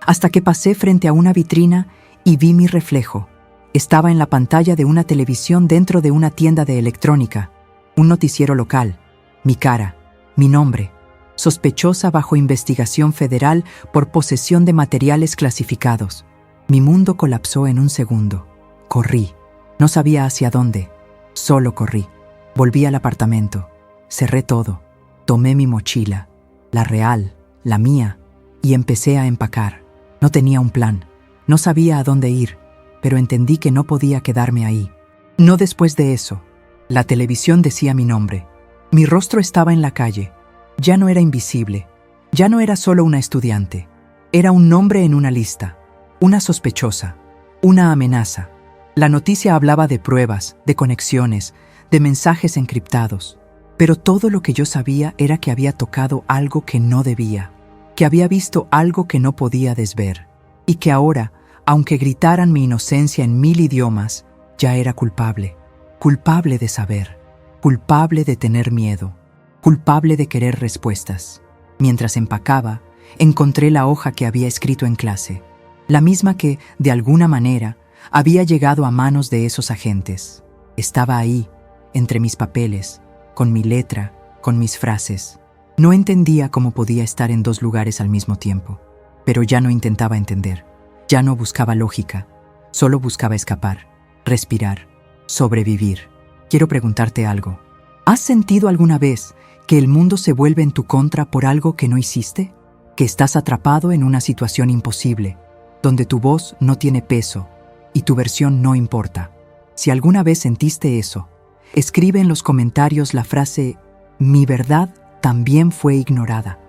Hasta que pasé frente a una vitrina y vi mi reflejo. Estaba en la pantalla de una televisión dentro de una tienda de electrónica, un noticiero local, mi cara, mi nombre, sospechosa bajo investigación federal por posesión de materiales clasificados. Mi mundo colapsó en un segundo. Corrí. No sabía hacia dónde. Solo corrí. Volví al apartamento. Cerré todo. Tomé mi mochila, la real, la mía, y empecé a empacar. No tenía un plan. No sabía a dónde ir, pero entendí que no podía quedarme ahí. No después de eso. La televisión decía mi nombre. Mi rostro estaba en la calle. Ya no era invisible. Ya no era solo una estudiante. Era un nombre en una lista. Una sospechosa. Una amenaza. La noticia hablaba de pruebas, de conexiones, de mensajes encriptados. Pero todo lo que yo sabía era que había tocado algo que no debía, que había visto algo que no podía desver, y que ahora, aunque gritaran mi inocencia en 1000 idiomas, ya era culpable. Culpable de saber, culpable de tener miedo, culpable de querer respuestas. Mientras empacaba, encontré la hoja que había escrito en clase, la misma que, de alguna manera, había llegado a manos de esos agentes. Estaba ahí, entre mis papeles, con mi letra, con mis frases. No entendía cómo podía estar en 2 lugares al mismo tiempo, pero ya no intentaba entender. Ya no buscaba lógica, solo buscaba escapar, respirar, sobrevivir. Quiero preguntarte algo. ¿Has sentido alguna vez que el mundo se vuelve en tu contra por algo que no hiciste? ¿Que estás atrapado en una situación imposible, donde tu voz no tiene peso y tu versión no importa? Si alguna vez sentiste eso, escribe en los comentarios la frase «Mi verdad también fue ignorada».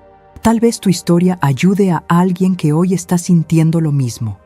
Tal vez tu historia ayude a alguien que hoy está sintiendo lo mismo.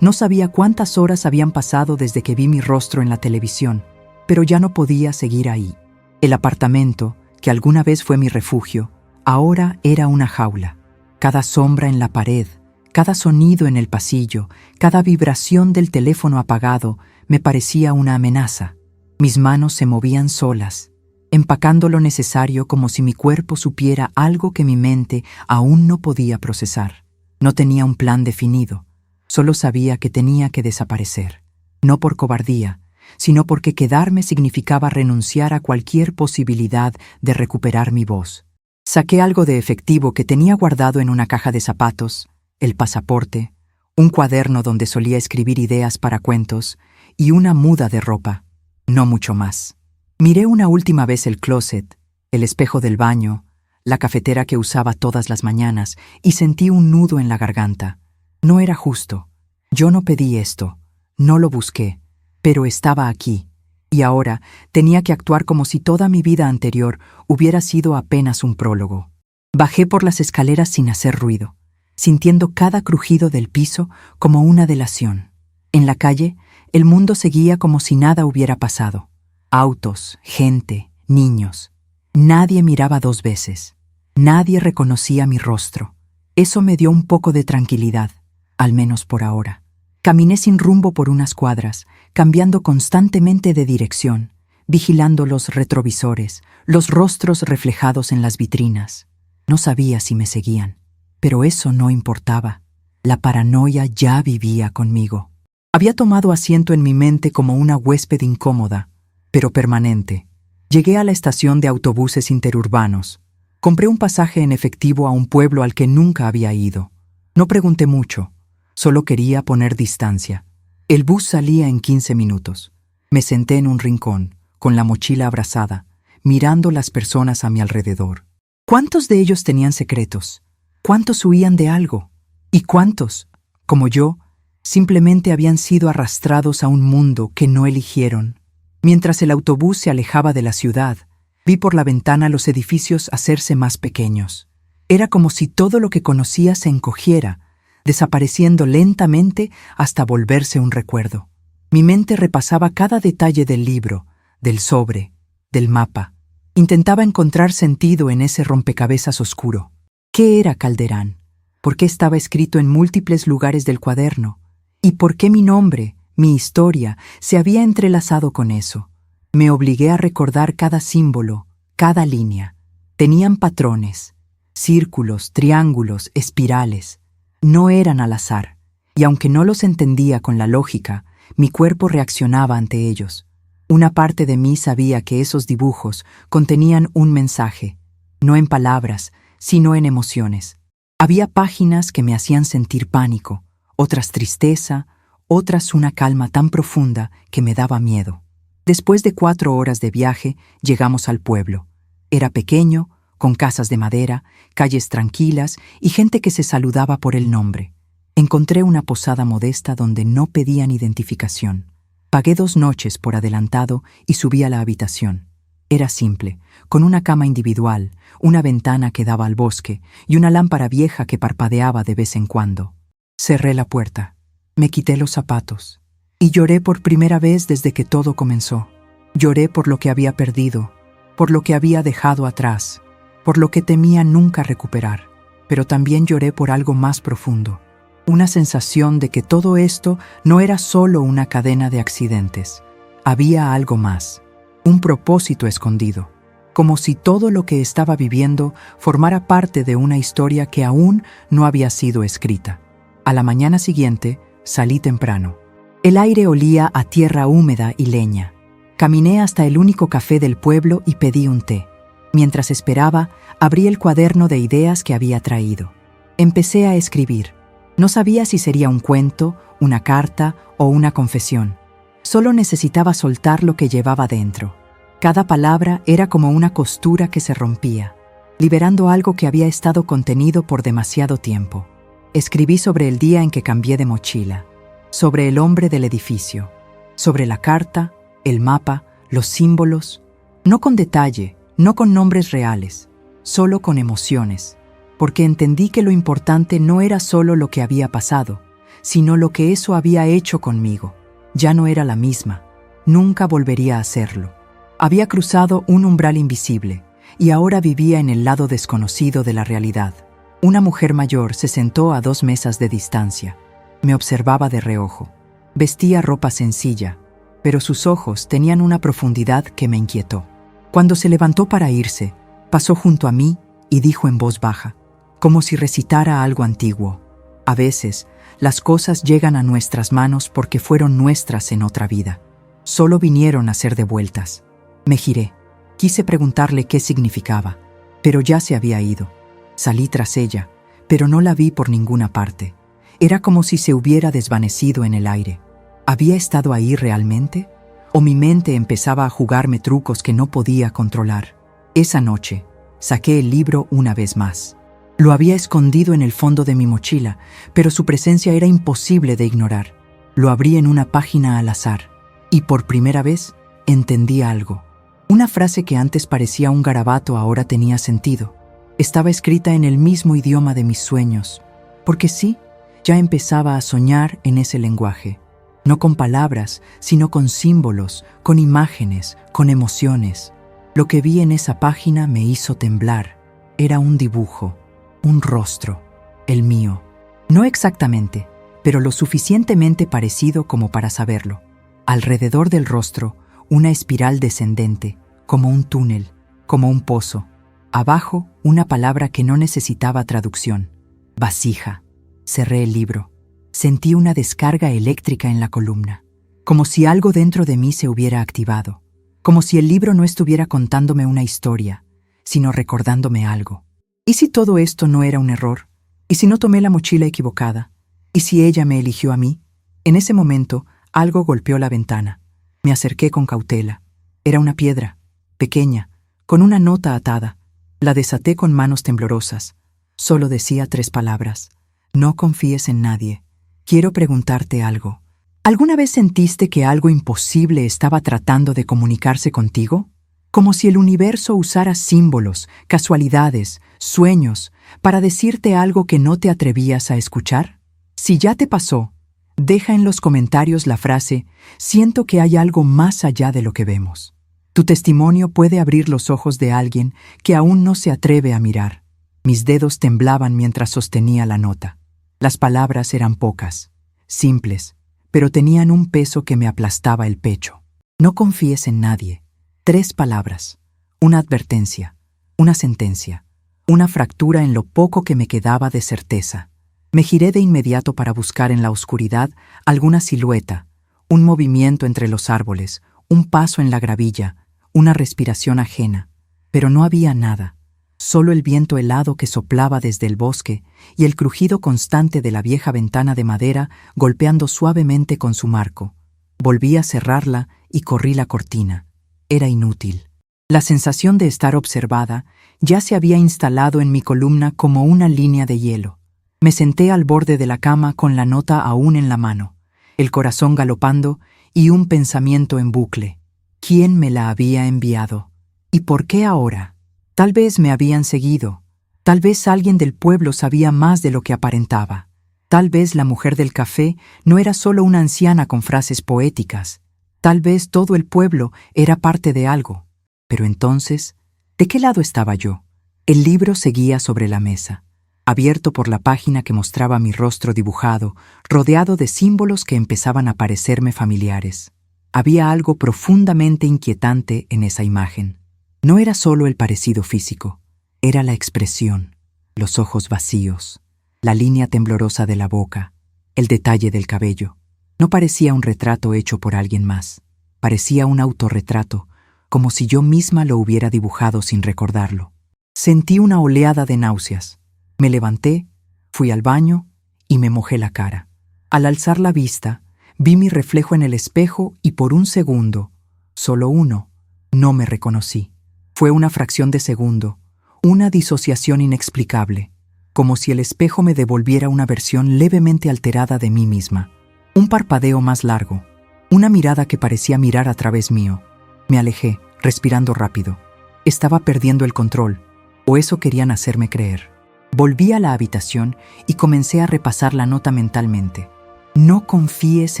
No sabía cuántas horas habían pasado desde que vi mi rostro en la televisión, pero ya no podía seguir ahí. El apartamento, que alguna vez fue mi refugio, ahora era una jaula. Cada sombra en la pared, cada sonido en el pasillo, cada vibración del teléfono apagado me parecía una amenaza. Mis manos se movían solas, empacando lo necesario como si mi cuerpo supiera algo que mi mente aún no podía procesar. No tenía un plan definido, solo sabía que tenía que desaparecer. No por cobardía, sino porque quedarme significaba renunciar a cualquier posibilidad de recuperar mi voz. Saqué algo de efectivo que tenía guardado en una caja de zapatos, el pasaporte, un cuaderno donde solía escribir ideas para cuentos y una muda de ropa, no mucho más. Miré una última vez el closet, el espejo del baño, la cafetera que usaba todas las mañanas y sentí un nudo en la garganta. No era justo. Yo no pedí esto, no lo busqué, pero estaba aquí, y ahora tenía que actuar como si toda mi vida anterior hubiera sido apenas un prólogo. Bajé por las escaleras sin hacer ruido, sintiendo cada crujido del piso como una delación. En la calle, el mundo seguía como si nada hubiera pasado. Autos, gente, niños. Nadie miraba 2 veces. Nadie reconocía mi rostro. Eso me dio un poco de tranquilidad, al menos por ahora. Caminé sin rumbo por unas cuadras, cambiando constantemente de dirección, vigilando los retrovisores, los rostros reflejados en las vitrinas. No sabía si me seguían, pero eso no importaba. La paranoia ya vivía conmigo. Había tomado asiento en mi mente como una huésped incómoda, pero permanente. Llegué a la estación de autobuses interurbanos. Compré un pasaje en efectivo a un pueblo al que nunca había ido. No pregunté mucho, solo quería poner distancia. El bus salía en 15 minutos. Me senté en un rincón, con la mochila abrazada, mirando las personas a mi alrededor. ¿Cuántos de ellos tenían secretos? ¿Cuántos huían de algo? ¿Y cuántos, como yo, simplemente habían sido arrastrados a un mundo que no eligieron? Mientras el autobús se alejaba de la ciudad, vi por la ventana los edificios hacerse más pequeños. Era como si todo lo que conocía se encogiera, desapareciendo lentamente hasta volverse un recuerdo. Mi mente repasaba cada detalle del libro, del sobre, del mapa. Intentaba encontrar sentido en ese rompecabezas oscuro. ¿Qué era Calderán? ¿Por qué estaba escrito en múltiples lugares del cuaderno? ¿Y por qué mi nombre, mi historia, se había entrelazado con eso? Me obligué a recordar cada símbolo, cada línea. Tenían patrones, círculos, triángulos, espirales. No eran al azar, y aunque no los entendía con la lógica, mi cuerpo reaccionaba ante ellos. Una parte de mí sabía que esos dibujos contenían un mensaje, no en palabras, sino en emociones. Había páginas que me hacían sentir pánico, otras tristeza, otras una calma tan profunda que me daba miedo. Después de 4 horas de viaje, llegamos al pueblo. Era pequeño, con casas de madera, calles tranquilas y gente que se saludaba por el nombre. Encontré una posada modesta donde no pedían identificación. Pagué 2 noches por adelantado y subí a la habitación. Era simple, con una cama individual, una ventana que daba al bosque y una lámpara vieja que parpadeaba de vez en cuando. Cerré la puerta, me quité los zapatos y lloré por primera vez desde que todo comenzó. Lloré por lo que había perdido, por lo que había dejado atrás, por lo que temía nunca recuperar. Pero también lloré por algo más profundo, una sensación de que todo esto no era solo una cadena de accidentes. Había algo más, un propósito escondido, como si todo lo que estaba viviendo formara parte de una historia que aún no había sido escrita. A la mañana siguiente, salí temprano. El aire olía a tierra húmeda y leña. Caminé hasta el único café del pueblo y pedí un té. Mientras esperaba, abrí el cuaderno de ideas que había traído. Empecé a escribir. No sabía si sería un cuento, una carta o una confesión. Solo necesitaba soltar lo que llevaba dentro. Cada palabra era como una costura que se rompía, liberando algo que había estado contenido por demasiado tiempo. Escribí sobre el día en que cambié de mochila, sobre el hombre del edificio, sobre la carta, el mapa, los símbolos, no con detalle, no con nombres reales, solo con emociones, porque entendí que lo importante no era solo lo que había pasado, sino lo que eso había hecho conmigo. Ya no era la misma, nunca volvería a hacerlo. Había cruzado un umbral invisible y ahora vivía en el lado desconocido de la realidad. Una mujer mayor se sentó a 2 mesas de distancia. Me observaba de reojo. Vestía ropa sencilla, pero sus ojos tenían una profundidad que me inquietó. Cuando se levantó para irse, pasó junto a mí y dijo en voz baja, como si recitara algo antiguo: a veces, las cosas llegan a nuestras manos porque fueron nuestras en otra vida. Solo vinieron a ser devueltas. Me giré. Quise preguntarle qué significaba, pero ya se había ido. Salí tras ella, pero no la vi por ninguna parte. Era como si se hubiera desvanecido en el aire. ¿Había estado ahí realmente? ¿O mi mente empezaba a jugarme trucos que no podía controlar? Esa noche, saqué el libro una vez más. Lo había escondido en el fondo de mi mochila, pero su presencia era imposible de ignorar. Lo abrí en una página al azar, y por primera vez entendí algo. Una frase que antes parecía un garabato ahora tenía sentido. Estaba escrita en el mismo idioma de mis sueños, porque sí, ya empezaba a soñar en ese lenguaje. No con palabras, sino con símbolos, con imágenes, con emociones. Lo que vi en esa página me hizo temblar. Era un dibujo, un rostro, el mío. No exactamente, pero lo suficientemente parecido como para saberlo. Alrededor del rostro, una espiral descendente, como un túnel, como un pozo. Abajo, una palabra que no necesitaba traducción: vasija. Cerré el libro. Sentí una descarga eléctrica en la columna, como si algo dentro de mí se hubiera activado, como si el libro no estuviera contándome una historia, sino recordándome algo. ¿Y si todo esto no era un error? ¿Y si no tomé la mochila equivocada? ¿Y si ella me eligió a mí? En ese momento, algo golpeó la ventana. Me acerqué con cautela. Era una piedra, pequeña, con una nota atada. La desaté con manos temblorosas. Solo decía 3 palabras. No confíes en nadie. Quiero preguntarte algo. ¿Alguna vez sentiste que algo imposible estaba tratando de comunicarse contigo? Como si el universo usara símbolos, casualidades, sueños, para decirte algo que no te atrevías a escuchar. Si ya te pasó, deja en los comentarios la frase: siento que hay algo más allá de lo que vemos. Tu testimonio puede abrir los ojos de alguien que aún no se atreve a mirar. Mis dedos temblaban mientras sostenía la nota. Las palabras eran pocas, simples, pero tenían un peso que me aplastaba el pecho. No confíes en nadie. 3 palabras, una advertencia, una sentencia, una fractura en lo poco que me quedaba de certeza. Me giré de inmediato para buscar en la oscuridad alguna silueta, un movimiento entre los árboles, un paso en la gravilla, una respiración ajena, pero no había nada. Solo el viento helado que soplaba desde el bosque y el crujido constante de la vieja ventana de madera golpeando suavemente con su marco. Volví a cerrarla y corrí la cortina. Era inútil. La sensación de estar observada ya se había instalado en mi columna como una línea de hielo. Me senté al borde de la cama con la nota aún en la mano, el corazón galopando y un pensamiento en bucle. ¿Quién me la había enviado? ¿Y por qué ahora? Tal vez me habían seguido. Tal vez alguien del pueblo sabía más de lo que aparentaba. Tal vez la mujer del café no era solo una anciana con frases poéticas. Tal vez todo el pueblo era parte de algo. Pero entonces, ¿de qué lado estaba yo? El libro seguía sobre la mesa, abierto por la página que mostraba mi rostro dibujado, rodeado de símbolos que empezaban a parecerme familiares. Había algo profundamente inquietante en esa imagen. No era solo el parecido físico, era la expresión, los ojos vacíos, la línea temblorosa de la boca, el detalle del cabello. No parecía un retrato hecho por alguien más, parecía un autorretrato, como si yo misma lo hubiera dibujado sin recordarlo. Sentí una oleada de náuseas. Me levanté, fui al baño y me mojé la cara. Al alzar la vista, vi mi reflejo en el espejo y por un segundo, solo uno, no me reconocí. Fue una fracción de segundo, una disociación inexplicable, como si el espejo me devolviera una versión levemente alterada de mí misma. Un parpadeo más largo, una mirada que parecía mirar a través mío. Me alejé, respirando rápido. Estaba perdiendo el control, o eso querían hacerme creer. Volví a la habitación y comencé a repasar la nota mentalmente. No confíes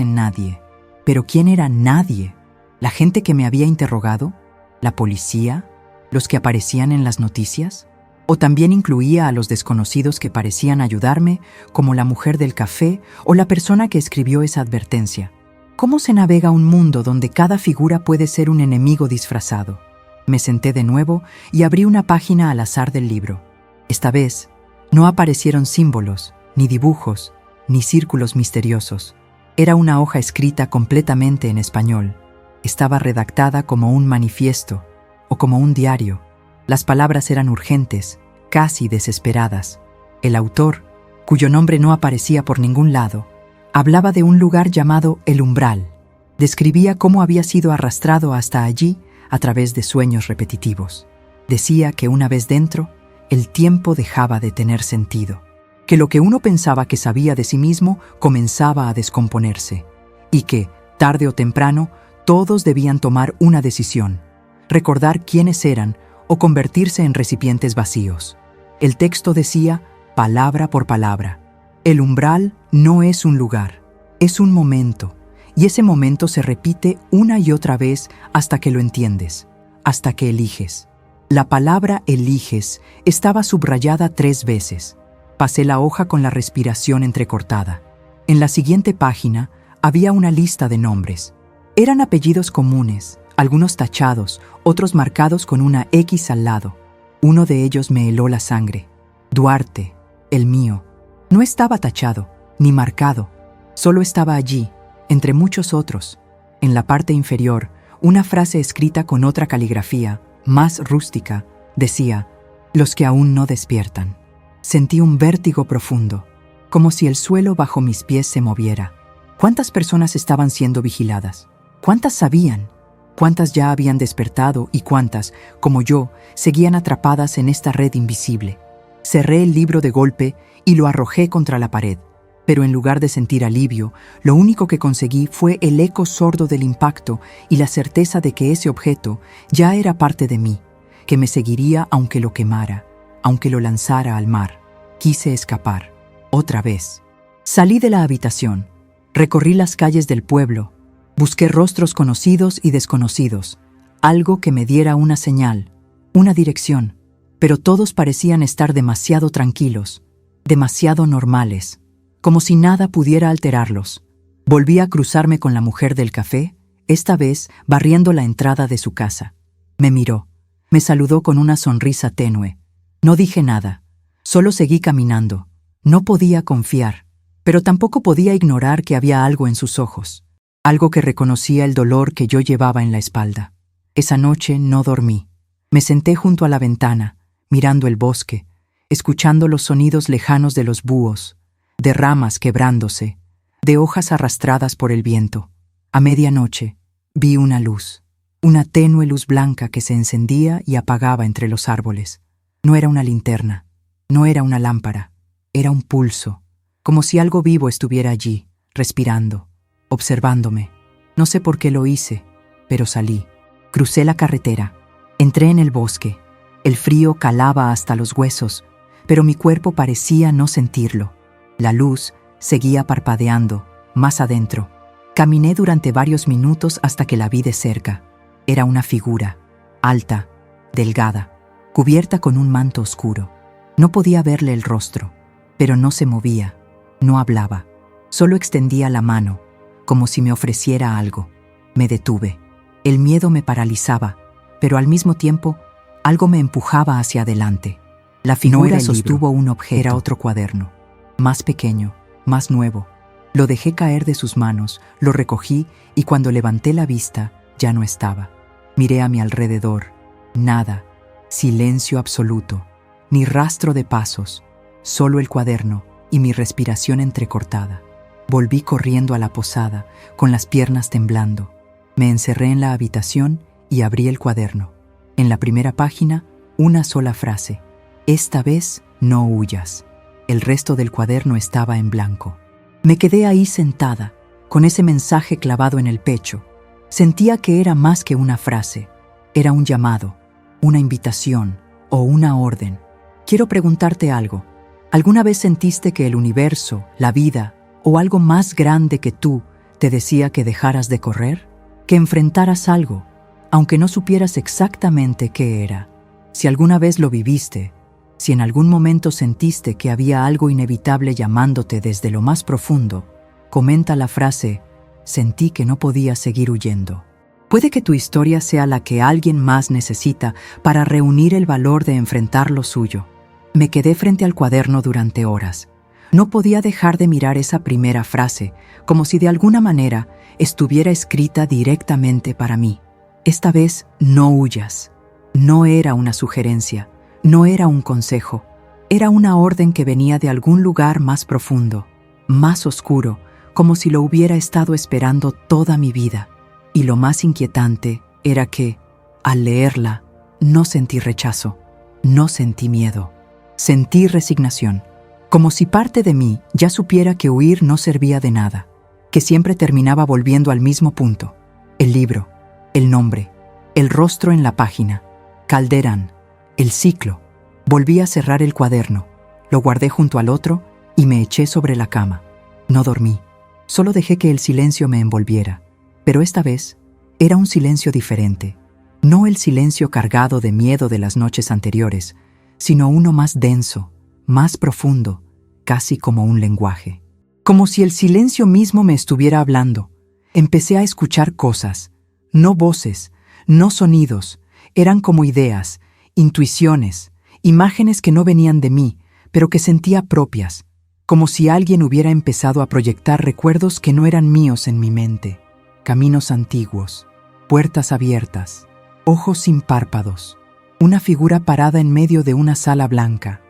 en nadie. ¿Pero quién era nadie? ¿La gente que me había interrogado? ¿La policía? ¿Los que aparecían en las noticias? ¿O también incluía a los desconocidos que parecían ayudarme, como la mujer del café o la persona que escribió esa advertencia? ¿Cómo se navega un mundo donde cada figura puede ser un enemigo disfrazado? Me senté de nuevo y abrí una página al azar del libro. Esta vez, no aparecieron símbolos, ni dibujos, ni círculos misteriosos. Era una hoja escrita completamente en español. Estaba redactada como un manifiesto o como un diario. Las palabras eran urgentes, casi desesperadas. El autor, cuyo nombre no aparecía por ningún lado, hablaba de un lugar llamado El Umbral. Describía cómo había sido arrastrado hasta allí a través de sueños repetitivos. Decía que una vez dentro, el tiempo dejaba de tener sentido, que lo que uno pensaba que sabía de sí mismo comenzaba a descomponerse, y que, tarde o temprano, todos debían tomar una decisión, recordar quiénes eran o convertirse en recipientes vacíos. El texto decía, palabra por palabra, el umbral no es un lugar, es un momento, y ese momento se repite una y otra vez hasta que lo entiendes, hasta que eliges. La palabra eliges estaba subrayada 3 veces. Pasé la hoja con la respiración entrecortada. En la siguiente página había una lista de nombres. Eran apellidos comunes, algunos tachados, otros marcados con una X al lado. Uno de ellos me heló la sangre. Duarte, el mío. No estaba tachado, ni marcado. Solo estaba allí, entre muchos otros. En la parte inferior, una frase escrita con otra caligrafía, más rústica, decía, los que aún no despiertan. Sentí un vértigo profundo, como si el suelo bajo mis pies se moviera. ¿Cuántas personas estaban siendo vigiladas? ¿Cuántas sabían? ¿Cuántas ya habían despertado y cuántas, como yo, seguían atrapadas en esta red invisible? Cerré el libro de golpe y lo arrojé contra la pared, pero en lugar de sentir alivio, lo único que conseguí fue el eco sordo del impacto y la certeza de que ese objeto ya era parte de mí, que me seguiría aunque lo quemara, aunque lo lanzara al mar. Quise escapar, otra vez. Salí de la habitación, recorrí las calles del pueblo, busqué rostros conocidos y desconocidos, algo que me diera una señal, una dirección, pero todos parecían estar demasiado tranquilos, demasiado normales, como si nada pudiera alterarlos. Volví a cruzarme con la mujer del café, esta vez barriendo la entrada de su casa. Me miró, me saludó con una sonrisa tenue. No dije nada, solo seguí caminando. No podía confiar, pero tampoco podía ignorar que había algo en sus ojos, algo que reconocía el dolor que yo llevaba en la espalda. Esa noche no dormí. Me senté junto a la ventana, mirando el bosque, escuchando los sonidos lejanos de los búhos, de ramas quebrándose, de hojas arrastradas por el viento. A medianoche vi una luz, una tenue luz blanca que se encendía y apagaba entre los árboles. No era una linterna, no era una lámpara, era un pulso, como si algo vivo estuviera allí, respirando, observándome. No sé por qué lo hice, pero salí. Crucé la carretera, entré en el bosque. El frío calaba hasta los huesos, pero mi cuerpo parecía no sentirlo. La luz seguía parpadeando, más adentro. Caminé durante varios minutos hasta que la vi de cerca. Era una figura, alta, delgada, cubierta con un manto oscuro. No podía verle el rostro, pero no se movía, no hablaba, solo extendía la mano, como si me ofreciera algo. Me detuve. El miedo me paralizaba, pero al mismo tiempo, algo me empujaba hacia adelante. La figura sostuvo un objeto. Era otro cuaderno, más pequeño, más nuevo. Lo dejé caer de sus manos, lo recogí y cuando levanté la vista, ya no estaba. Miré a mi alrededor. Nada. Silencio absoluto. Ni rastro de pasos. Solo el cuaderno y mi respiración entrecortada. Volví corriendo a la posada, con las piernas temblando. Me encerré en la habitación y abrí el cuaderno. En la primera página, una sola frase. Esta vez no huyas. El resto del cuaderno estaba en blanco. Me quedé ahí sentada, con ese mensaje clavado en el pecho. Sentía que era más que una frase. Era un llamado, una invitación o una orden. Quiero preguntarte algo. ¿Alguna vez sentiste que el universo, la vida o algo más grande que tú te decía que dejaras de correr? Que enfrentaras algo, aunque no supieras exactamente qué era. Si alguna vez lo viviste, si en algún momento sentiste que había algo inevitable llamándote desde lo más profundo, comenta la frase, sentí que no podía seguir huyendo. Puede que tu historia sea la que alguien más necesita para reunir el valor de enfrentar lo suyo. Me quedé frente al cuaderno durante horas. No podía dejar de mirar esa primera frase, como si de alguna manera estuviera escrita directamente para mí. Esta vez no huyas. No era una sugerencia, no era un consejo. Era una orden que venía de algún lugar más profundo, más oscuro, como si lo hubiera estado esperando toda mi vida. Y lo más inquietante era que, al leerla, no sentí rechazo, no sentí miedo. Sentí resignación, como si parte de mí ya supiera que huir no servía de nada, que siempre terminaba volviendo al mismo punto. El libro, el nombre, el rostro en la página, Calderán, el ciclo. Volví a cerrar el cuaderno, lo guardé junto al otro y me eché sobre la cama. No dormí, solo dejé que el silencio me envolviera. Pero esta vez era un silencio diferente, no el silencio cargado de miedo de las noches anteriores, sino uno más denso, más profundo, casi como un lenguaje. Como si el silencio mismo me estuviera hablando. Empecé a escuchar cosas, no voces, no sonidos, eran como ideas, intuiciones, imágenes que no venían de mí, pero que sentía propias, como si alguien hubiera empezado a proyectar recuerdos que no eran míos en mi mente. Caminos antiguos, puertas abiertas, ojos sin párpados, una figura parada en medio de una sala blanca.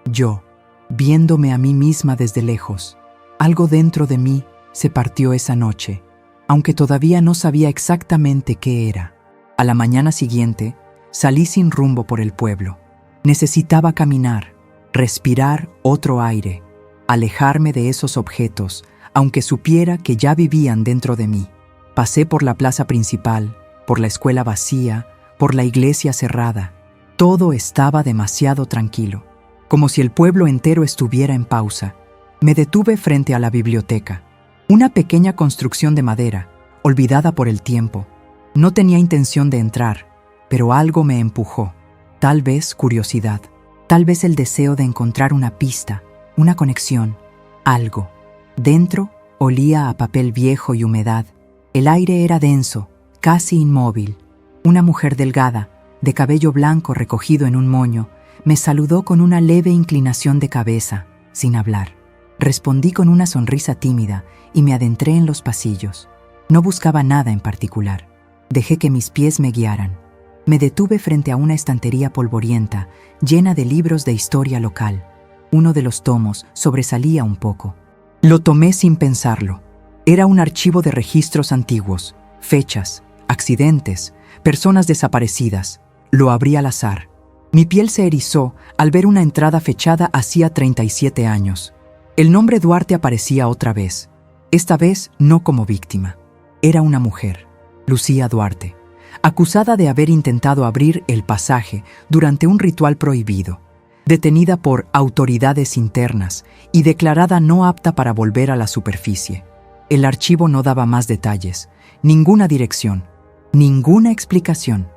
Yo, viéndome a mí misma desde lejos. Algo dentro de mí se partió esa noche, aunque todavía no sabía exactamente qué era. A la mañana siguiente, salí sin rumbo por el pueblo. Necesitaba caminar, respirar otro aire, alejarme de esos objetos, aunque supiera que ya vivían dentro de mí. Pasé por la plaza principal, por la escuela vacía, por la iglesia cerrada. Todo estaba demasiado tranquilo, como si el pueblo entero estuviera en pausa. Me detuve frente a la biblioteca, una pequeña construcción de madera, olvidada por el tiempo. No tenía intención de entrar, pero algo me empujó. Tal vez curiosidad, tal vez el deseo de encontrar una pista, una conexión, algo. Dentro olía a papel viejo y humedad. El aire era denso, casi inmóvil. Una mujer delgada, de cabello blanco recogido en un moño, me saludó con una leve inclinación de cabeza, sin hablar. Respondí con una sonrisa tímida y me adentré en los pasillos. No buscaba nada en particular. Dejé que mis pies me guiaran. Me detuve frente a una estantería polvorienta, llena de libros de historia local. Uno de los tomos sobresalía un poco. Lo tomé sin pensarlo. Era un archivo de registros antiguos, fechas, accidentes, personas desaparecidas. Lo abrí al azar. Mi piel se erizó al ver una entrada fechada hacía 37 años. El nombre Duarte aparecía otra vez. Esta vez no como víctima. Era una mujer, Lucía Duarte, acusada de haber intentado abrir el pasaje durante un ritual prohibido, detenida por autoridades internas y declarada no apta para volver a la superficie. El archivo no daba más detalles, ninguna dirección, ninguna explicación.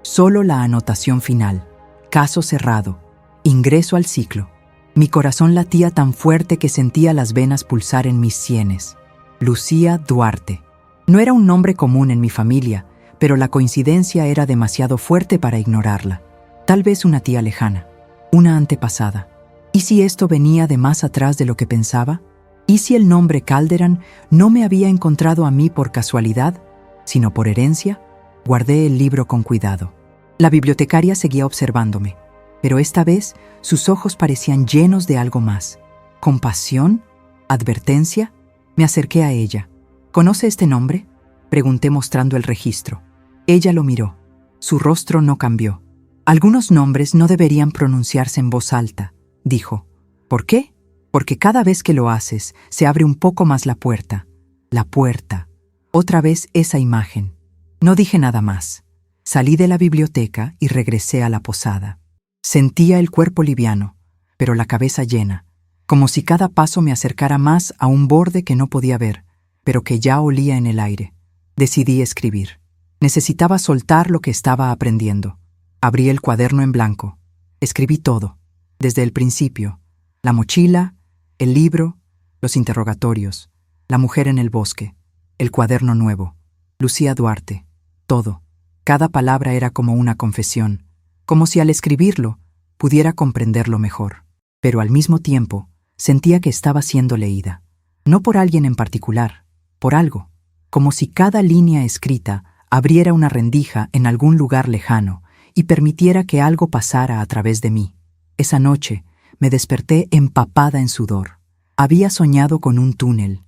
Solo la anotación final. Caso cerrado. Ingreso al ciclo. Mi corazón latía tan fuerte que sentía las venas pulsar en mis sienes. Lucía Duarte. No era un nombre común en mi familia, pero la coincidencia era demasiado fuerte para ignorarla. Tal vez una tía lejana, una antepasada. ¿Y si esto venía de más atrás de lo que pensaba? ¿Y si el nombre Calderon no me había encontrado a mí por casualidad, sino por herencia? Guardé el libro con cuidado. La bibliotecaria seguía observándome, pero esta vez sus ojos parecían llenos de algo más. ¿Compasión? ¿Advertencia? Me acerqué a ella. ¿Conoce este nombre?, pregunté mostrando el registro. Ella lo miró. Su rostro no cambió. Algunos nombres no deberían pronunciarse en voz alta, dijo. ¿Por qué? Porque cada vez que lo haces, se abre un poco más la puerta. La puerta. Otra vez esa imagen. No dije nada más. Salí de la biblioteca y regresé a la posada. Sentía el cuerpo liviano, pero la cabeza llena, como si cada paso me acercara más a un borde que no podía ver, pero que ya olía en el aire. Decidí escribir. Necesitaba soltar lo que estaba aprendiendo. Abrí el cuaderno en blanco. Escribí todo, desde el principio. La mochila, el libro, los interrogatorios, la mujer en el bosque, el cuaderno nuevo, Lucía Duarte, todo. Cada palabra era como una confesión, como si al escribirlo pudiera comprenderlo mejor. Pero al mismo tiempo sentía que estaba siendo leída. No por alguien en particular, por algo. Como si cada línea escrita abriera una rendija en algún lugar lejano y permitiera que algo pasara a través de mí. Esa noche me desperté empapada en sudor. Había soñado con un túnel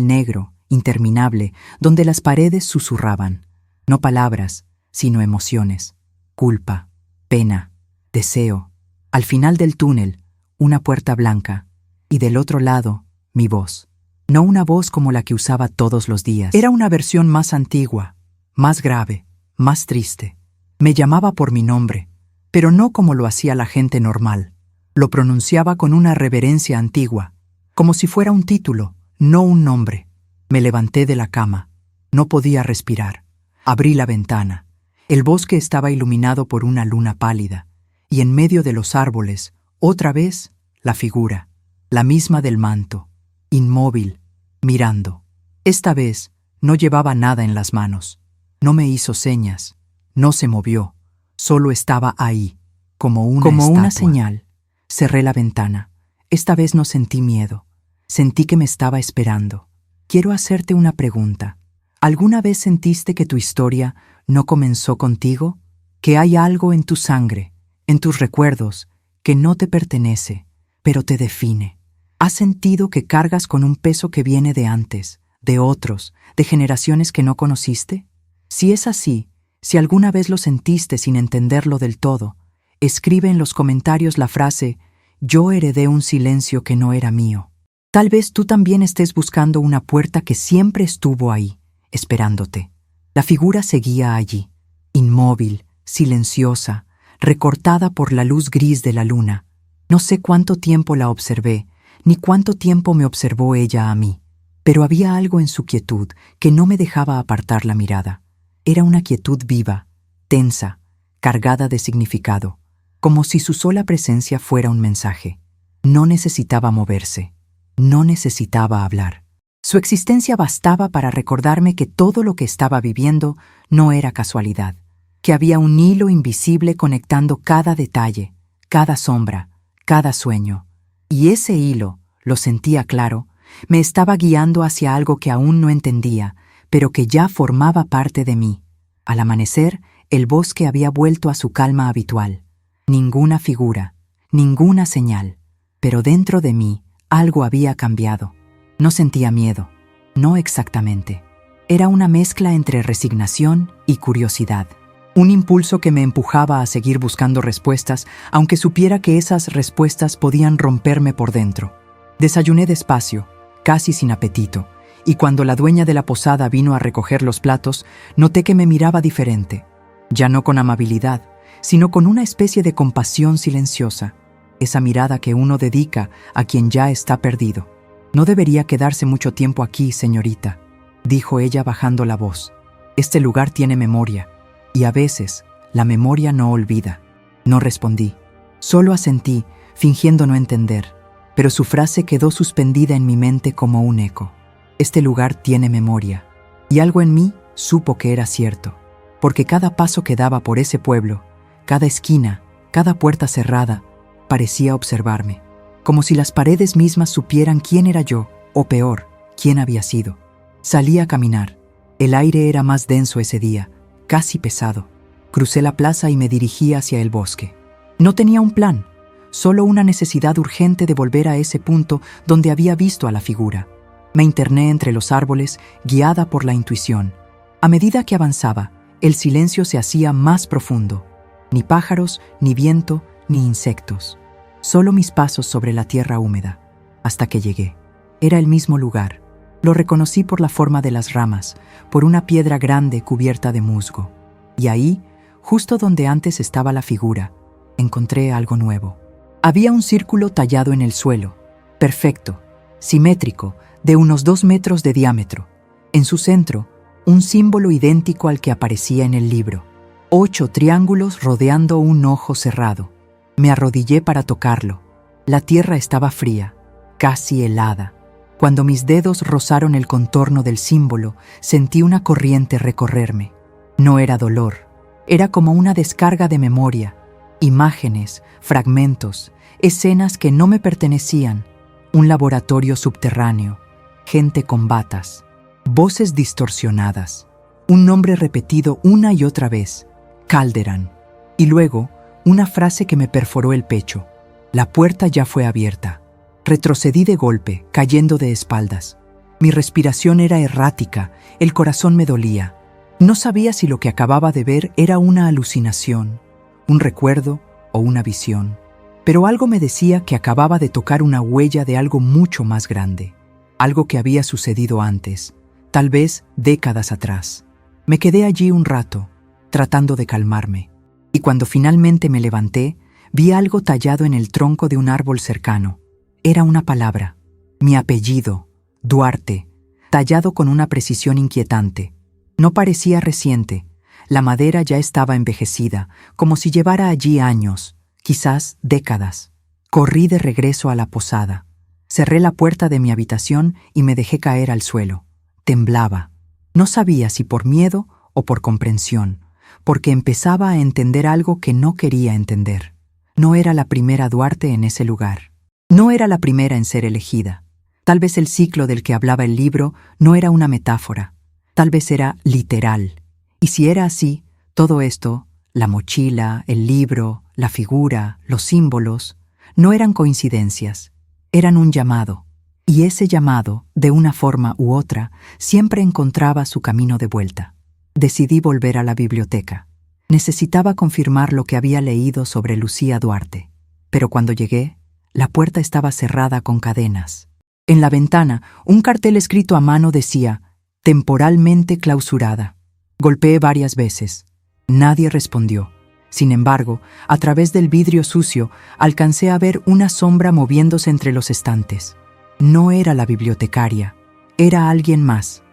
negro, interminable, donde las paredes susurraban. No palabras, sino emociones. Culpa, pena, deseo. Al final del túnel, una puerta blanca, y del otro lado, mi voz. No una voz como la que usaba todos los días. Era una versión más antigua, más grave, más triste. Me llamaba por mi nombre, pero no como lo hacía la gente normal. Lo pronunciaba con una reverencia antigua, como si fuera un título, no un nombre. Me levanté de la cama. No podía respirar. Abrí la ventana. El bosque estaba iluminado por una luna pálida, y en medio de los árboles, otra vez, la figura, la misma del manto, inmóvil, mirando. Esta vez no llevaba nada en las manos. No me hizo señas, no se movió, solo estaba ahí, como una señal. Cerré la ventana. Esta vez no sentí miedo. Sentí que me estaba esperando. Quiero hacerte una pregunta. ¿Alguna vez sentiste que tu historia no comenzó contigo? Que hay algo en tu sangre, en tus recuerdos, que no te pertenece, pero te define. ¿Has sentido que cargas con un peso que viene de antes, de otros, de generaciones que no conociste? Si es así, si alguna vez lo sentiste sin entenderlo del todo, escribe en los comentarios la frase «Yo heredé un silencio que no era mío». Tal vez tú también estés buscando una puerta que siempre estuvo ahí, esperándote. La figura seguía allí, inmóvil, silenciosa, recortada por la luz gris de la luna. No sé cuánto tiempo la observé, ni cuánto tiempo me observó ella a mí, pero había algo en su quietud que no me dejaba apartar la mirada. Era una quietud viva, tensa, cargada de significado, como si su sola presencia fuera un mensaje. No necesitaba moverse, no necesitaba hablar. Su existencia bastaba para recordarme que todo lo que estaba viviendo no era casualidad, que había un hilo invisible conectando cada detalle, cada sombra, cada sueño. Y ese hilo, lo sentía claro, me estaba guiando hacia algo que aún no entendía, pero que ya formaba parte de mí. Al amanecer, el bosque había vuelto a su calma habitual. Ninguna figura, ninguna señal, pero dentro de mí algo había cambiado. No sentía miedo, no exactamente. Era una mezcla entre resignación y curiosidad. Un impulso que me empujaba a seguir buscando respuestas, aunque supiera que esas respuestas podían romperme por dentro. Desayuné despacio, casi sin apetito, y cuando la dueña de la posada vino a recoger los platos, noté que me miraba diferente. Ya no con amabilidad, sino con una especie de compasión silenciosa. Esa mirada que uno dedica a quien ya está perdido. «No debería quedarse mucho tiempo aquí, señorita», dijo ella bajando la voz. «Este lugar tiene memoria, y a veces La memoria no olvida. No respondí. Solo asentí, fingiendo no entender, pero su frase quedó suspendida en mi mente como un eco. Este lugar tiene memoria, y algo en mí supo que era cierto, porque cada paso que daba por ese pueblo, cada esquina, cada puerta cerrada, parecía observarme, como si las paredes mismas supieran quién era yo, o peor, quién había sido. Salí a caminar. El aire era más denso ese día, casi pesado. Crucé la plaza y me dirigí hacia el bosque. No tenía un plan, solo una necesidad urgente de volver a ese punto donde había visto a la figura. Me interné entre los árboles, guiada por la intuición. A medida que avanzaba, el silencio se hacía más profundo. Ni pájaros, ni viento, ni insectos. Solo mis pasos sobre la tierra húmeda, hasta que llegué. Era el mismo lugar. Lo reconocí por la forma de las ramas, por una piedra grande cubierta de musgo. Y ahí, justo donde antes estaba la figura, encontré algo nuevo. Había un círculo tallado en el suelo, perfecto, simétrico, de unos 2 metros de diámetro. En su centro, un símbolo idéntico al que aparecía en el libro. 8 triángulos rodeando un ojo cerrado. Me arrodillé para tocarlo. La tierra estaba fría, casi helada. Cuando mis dedos rozaron el contorno del símbolo, sentí una corriente recorrerme. No era dolor, era como una descarga de memoria, imágenes, fragmentos, escenas que no me pertenecían, un laboratorio subterráneo, gente con batas, voces distorsionadas, un nombre repetido una y otra vez, Calderan, y luego una frase que me perforó el pecho. La puerta ya fue abierta. Retrocedí de golpe, cayendo de espaldas. Mi respiración era errática, el corazón me dolía. No sabía si lo que acababa de ver era una alucinación, un recuerdo o una visión. Pero algo me decía que acababa de tocar una huella de algo mucho más grande, algo que había sucedido antes, tal vez décadas atrás. Me quedé allí un rato, tratando de calmarme, y cuando finalmente me levanté, vi algo tallado en el tronco de un árbol cercano. Era una palabra, mi apellido, Duarte, tallado con una precisión inquietante. No parecía reciente, la madera ya estaba envejecida, como si llevara allí años, quizás décadas. Corrí de regreso a la posada. Cerré la puerta de mi habitación y me dejé caer al suelo. Temblaba. No sabía si por miedo o por comprensión, porque empezaba a entender algo que no quería entender. No era la primera Duarte en ese lugar. No era la primera en ser elegida. Tal vez el ciclo del que hablaba el libro no era una metáfora. Tal vez era literal. Y si era así, todo esto, la mochila, el libro, la figura, los símbolos, no eran coincidencias. Eran un llamado. Y ese llamado, de una forma u otra, siempre encontraba su camino de vuelta. Decidí volver a la biblioteca. Necesitaba confirmar lo que había leído sobre Lucía Duarte. Pero cuando llegué, la puerta estaba cerrada con cadenas. En la ventana, un cartel escrito a mano decía, temporalmente clausurada. Golpeé varias veces. Nadie respondió. Sin embargo, a través del vidrio sucio, alcancé a ver una sombra moviéndose entre los estantes. No era la bibliotecaria, era alguien más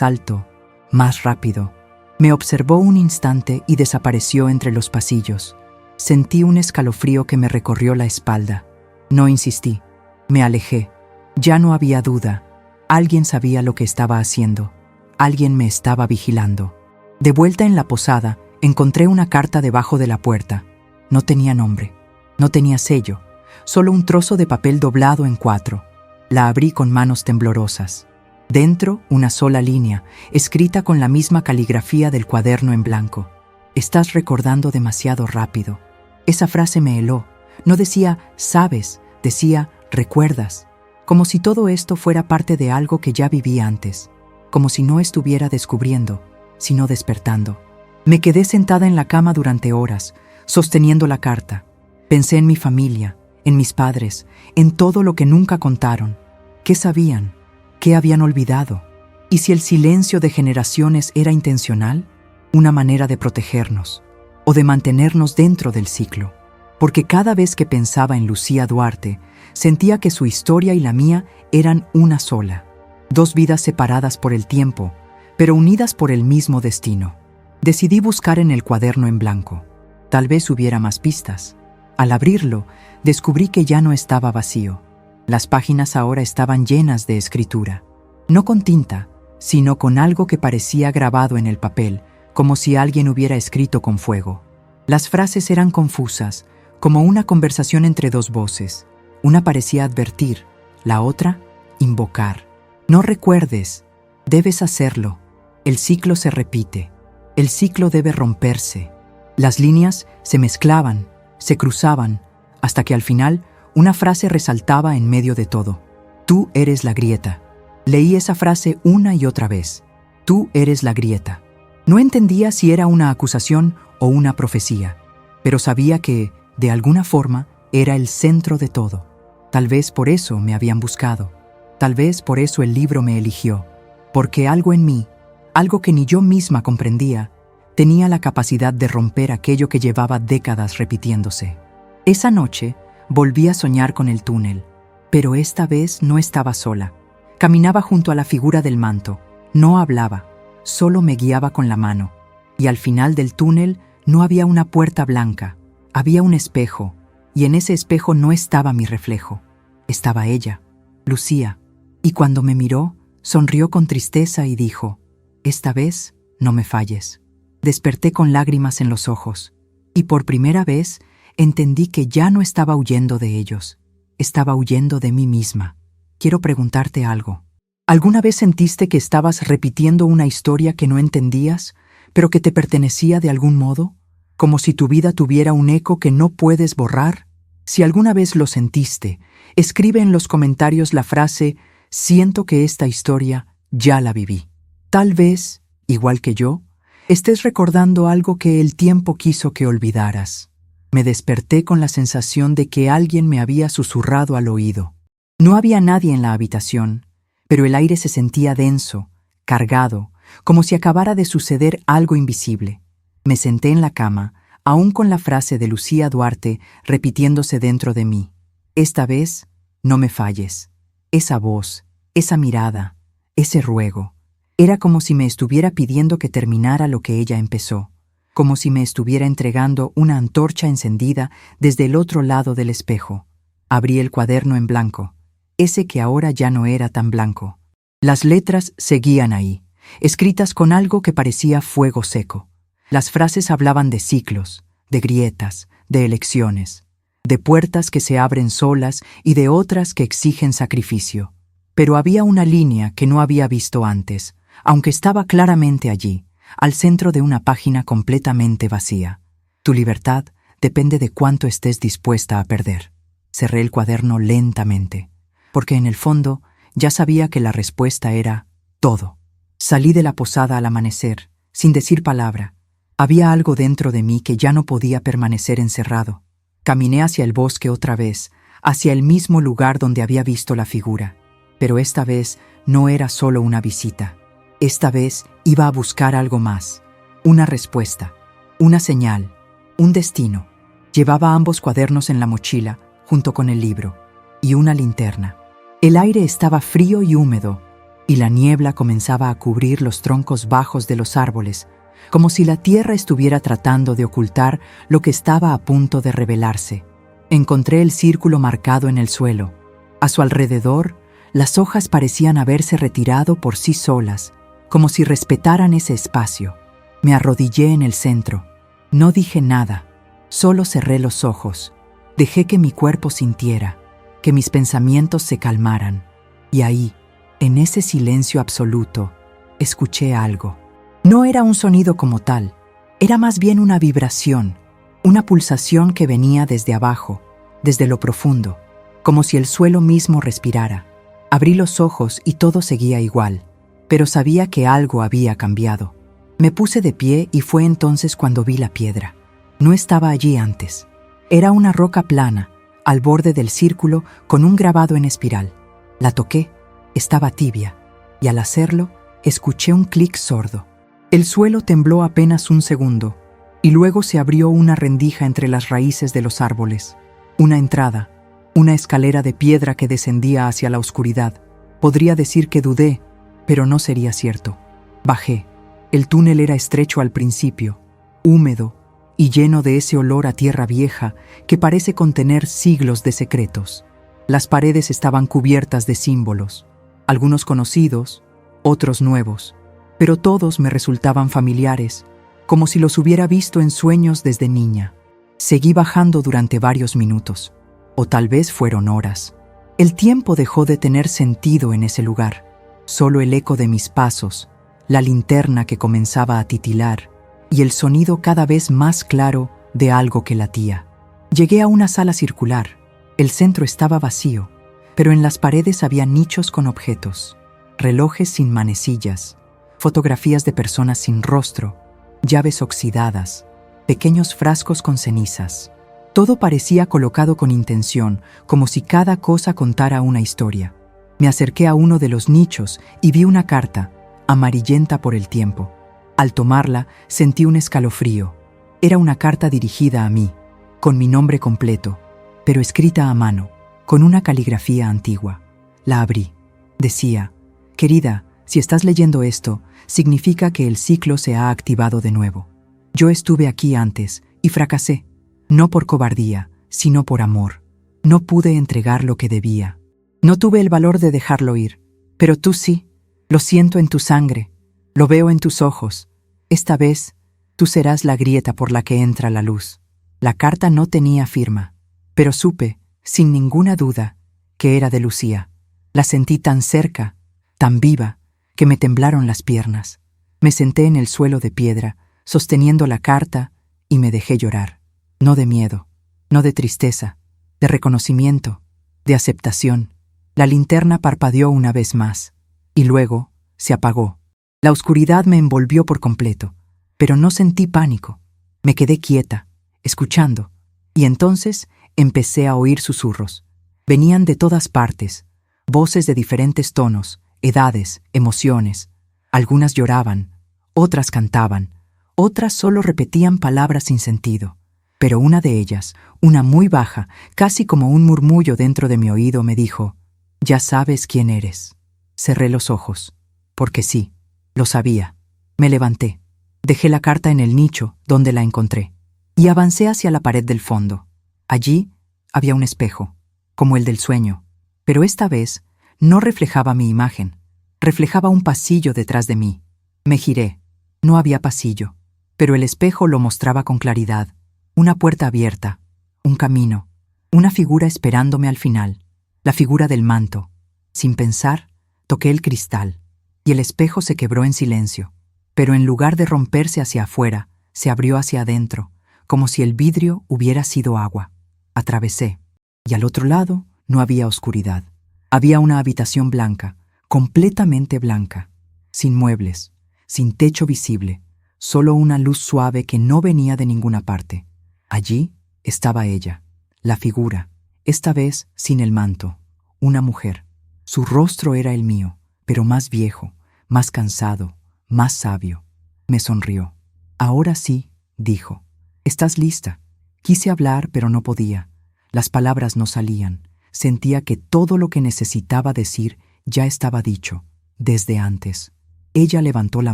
alto, más rápido. Me observó un instante y desapareció entre los pasillos. Sentí un escalofrío que me recorrió la espalda. No insistí, me alejé. Ya no había duda. Alguien sabía lo que estaba haciendo. Alguien me estaba vigilando. De vuelta en la posada, encontré una carta debajo de la puerta. No tenía nombre, no tenía sello, solo un trozo de papel doblado en 4. La abrí con manos temblorosas. Dentro, una sola línea, escrita con la misma caligrafía del cuaderno en blanco. Estás recordando demasiado rápido. Esa frase me heló. No decía, sabes, decía, recuerdas. Como si todo esto fuera parte de algo que ya viví antes. Como si no estuviera descubriendo, sino despertando. Me quedé sentada en la cama durante horas, sosteniendo la carta. Pensé en mi familia, en mis padres, en todo lo que nunca contaron. ¿Qué sabían? ¿Qué habían olvidado? ¿Y si el silencio de generaciones era intencional? Una manera de protegernos, o de mantenernos dentro del ciclo. Porque cada vez que pensaba en Lucía Duarte, sentía que su historia y la mía eran una sola. 2 vidas separadas por el tiempo, pero unidas por el mismo destino. Decidí buscar en el cuaderno en blanco. Tal vez hubiera más pistas. Al abrirlo, descubrí que ya no estaba vacío. Las páginas ahora estaban llenas de escritura. No con tinta, sino con algo que parecía grabado en el papel, como si alguien hubiera escrito con fuego. Las frases eran confusas, como una conversación entre dos voces. Una parecía advertir, la otra, invocar. No recuerdes, debes hacerlo. El ciclo se repite. El ciclo debe romperse. Las líneas se mezclaban, se cruzaban, hasta que al final una frase resaltaba en medio de todo. Tú eres la grieta. Leí esa frase una y otra vez. Tú eres la grieta. No entendía si era una acusación o una profecía, pero sabía que, de alguna forma, era el centro de todo. Tal vez por eso me habían buscado. Tal vez por eso el libro me eligió. Porque algo en mí, algo que ni yo misma comprendía, tenía la capacidad de romper aquello que llevaba décadas repitiéndose. Esa noche volví a soñar con el túnel, pero esta vez no estaba sola. Caminaba junto a la figura del manto. No hablaba, solo me guiaba con la mano. Y al final del túnel no había una puerta blanca, había un espejo, y en ese espejo no estaba mi reflejo. Estaba ella, Lucía, y cuando me miró, sonrió con tristeza y dijo: «Esta vez no me falles». Desperté con lágrimas en los ojos, y por primera vez entendí que ya no estaba huyendo de ellos, estaba huyendo de mí misma. Quiero preguntarte algo. ¿Alguna vez sentiste que estabas repitiendo una historia que no entendías, pero que te pertenecía de algún modo? Como si tu vida tuviera un eco que no puedes borrar. Si alguna vez lo sentiste, escribe en los comentarios la frase: «Siento que esta historia ya la viví». Tal vez, igual que yo, estés recordando algo que el tiempo quiso que olvidaras. Me desperté con la sensación de que alguien me había susurrado al oído. No había nadie en la habitación, pero el aire se sentía denso, cargado, como si acabara de suceder algo invisible. Me senté en la cama, aún con la frase de Lucía Duarte repitiéndose dentro de mí. Esta vez, no me falles. Esa voz, esa mirada, ese ruego. Era como si me estuviera pidiendo que terminara lo que ella empezó, como si me estuviera entregando una antorcha encendida desde el otro lado del espejo. Abrí el cuaderno en blanco, ese que ahora ya no era tan blanco. Las letras seguían ahí, escritas con algo que parecía fuego seco. Las frases hablaban de ciclos, de grietas, de elecciones, de puertas que se abren solas y de otras que exigen sacrificio. Pero había una línea que no había visto antes, aunque estaba claramente allí, al centro de una página completamente vacía. Tu libertad depende de cuánto estés dispuesta a perder. Cerré el cuaderno lentamente, porque en el fondo ya sabía que la respuesta era todo. Salí de la posada al amanecer, sin decir palabra. Había algo dentro de mí que ya no podía permanecer encerrado. Caminé hacia el bosque otra vez, hacia el mismo lugar donde había visto la figura. Pero esta vez no era solo una visita. Esta vez iba a buscar algo más, una respuesta, una señal, un destino. Llevaba ambos cuadernos en la mochila, junto con el libro, y una linterna. El aire estaba frío y húmedo, y la niebla comenzaba a cubrir los troncos bajos de los árboles, como si la tierra estuviera tratando de ocultar lo que estaba a punto de revelarse. Encontré el círculo marcado en el suelo. A su alrededor, las hojas parecían haberse retirado por sí solas, como si respetaran ese espacio. Me arrodillé en el centro. No dije nada, solo cerré los ojos. Dejé que mi cuerpo sintiera, que mis pensamientos se calmaran. Y ahí, en ese silencio absoluto, escuché algo. No era un sonido como tal, era más bien una vibración, una pulsación que venía desde abajo, desde lo profundo, como si el suelo mismo respirara. Abrí los ojos y todo seguía igual, pero sabía que algo había cambiado. Me puse de pie y fue entonces cuando vi la piedra. No estaba allí antes. Era una roca plana, al borde del círculo con un grabado en espiral. La toqué, estaba tibia, y al hacerlo, escuché un clic sordo. El suelo tembló apenas un segundo, y luego se abrió una rendija entre las raíces de los árboles. Una entrada, una escalera de piedra que descendía hacia la oscuridad. Podría decir que dudé, pero no sería cierto. Bajé. El túnel era estrecho al principio, húmedo y lleno de ese olor a tierra vieja que parece contener siglos de secretos. Las paredes estaban cubiertas de símbolos, algunos conocidos, otros nuevos, pero todos me resultaban familiares, como si los hubiera visto en sueños desde niña. Seguí bajando durante varios minutos, o tal vez fueron horas. El tiempo dejó de tener sentido en ese lugar. Solo el eco de mis pasos, la linterna que comenzaba a titilar y el sonido cada vez más claro de algo que latía. Llegué a una sala circular. El centro estaba vacío, pero en las paredes había nichos con objetos, relojes sin manecillas, fotografías de personas sin rostro, llaves oxidadas, pequeños frascos con cenizas. Todo parecía colocado con intención, como si cada cosa contara una historia. Me acerqué a uno de los nichos y vi una carta, amarillenta por el tiempo. Al tomarla, sentí un escalofrío. Era una carta dirigida a mí, con mi nombre completo, pero escrita a mano, con una caligrafía antigua. La abrí. Decía: «Querida, si estás leyendo esto, significa que el ciclo se ha activado de nuevo. Yo estuve aquí antes y fracasé, no por cobardía, sino por amor. No pude entregar lo que debía. No tuve el valor de dejarlo ir, pero tú sí. Lo siento en tu sangre, lo veo en tus ojos. Esta vez, tú serás la grieta por la que entra la luz». La carta no tenía firma, pero supe, sin ninguna duda, que era de Lucía. La sentí tan cerca, tan viva, que me temblaron las piernas. Me senté en el suelo de piedra, sosteniendo la carta, y me dejé llorar. No de miedo, no de tristeza, de reconocimiento, de aceptación. La linterna parpadeó una vez más, y luego se apagó. La oscuridad me envolvió por completo, pero no sentí pánico. Me quedé quieta, escuchando, y entonces empecé a oír susurros. Venían de todas partes, voces de diferentes tonos, edades, emociones. Algunas lloraban, otras cantaban, otras solo repetían palabras sin sentido. Pero una de ellas, una muy baja, casi como un murmullo dentro de mi oído, me dijo: «Ya sabes quién eres». Cerré los ojos, porque sí, lo sabía. Me levanté, dejé la carta en el nicho donde la encontré, y avancé hacia la pared del fondo. Allí había un espejo, como el del sueño, pero esta vez no reflejaba mi imagen, reflejaba un pasillo detrás de mí. Me giré. No había pasillo, pero el espejo lo mostraba con claridad. Una puerta abierta, un camino, una figura esperándome al final, la figura del manto. Sin pensar, toqué el cristal, y el espejo se quebró en silencio, pero en lugar de romperse hacia afuera, se abrió hacia adentro, como si el vidrio hubiera sido agua. Atravesé, y al otro lado no había oscuridad. Había una habitación blanca, completamente blanca, sin muebles, sin techo visible, solo una luz suave que no venía de ninguna parte. Allí estaba ella, la figura, esta vez sin el manto, una mujer. Su rostro era el mío, pero más viejo, más cansado, más sabio. Me sonrió. «Ahora sí», dijo. «Estás lista». Quise hablar, pero no podía. Las palabras no salían. Sentía que todo lo que necesitaba decir ya estaba dicho, desde antes. Ella levantó la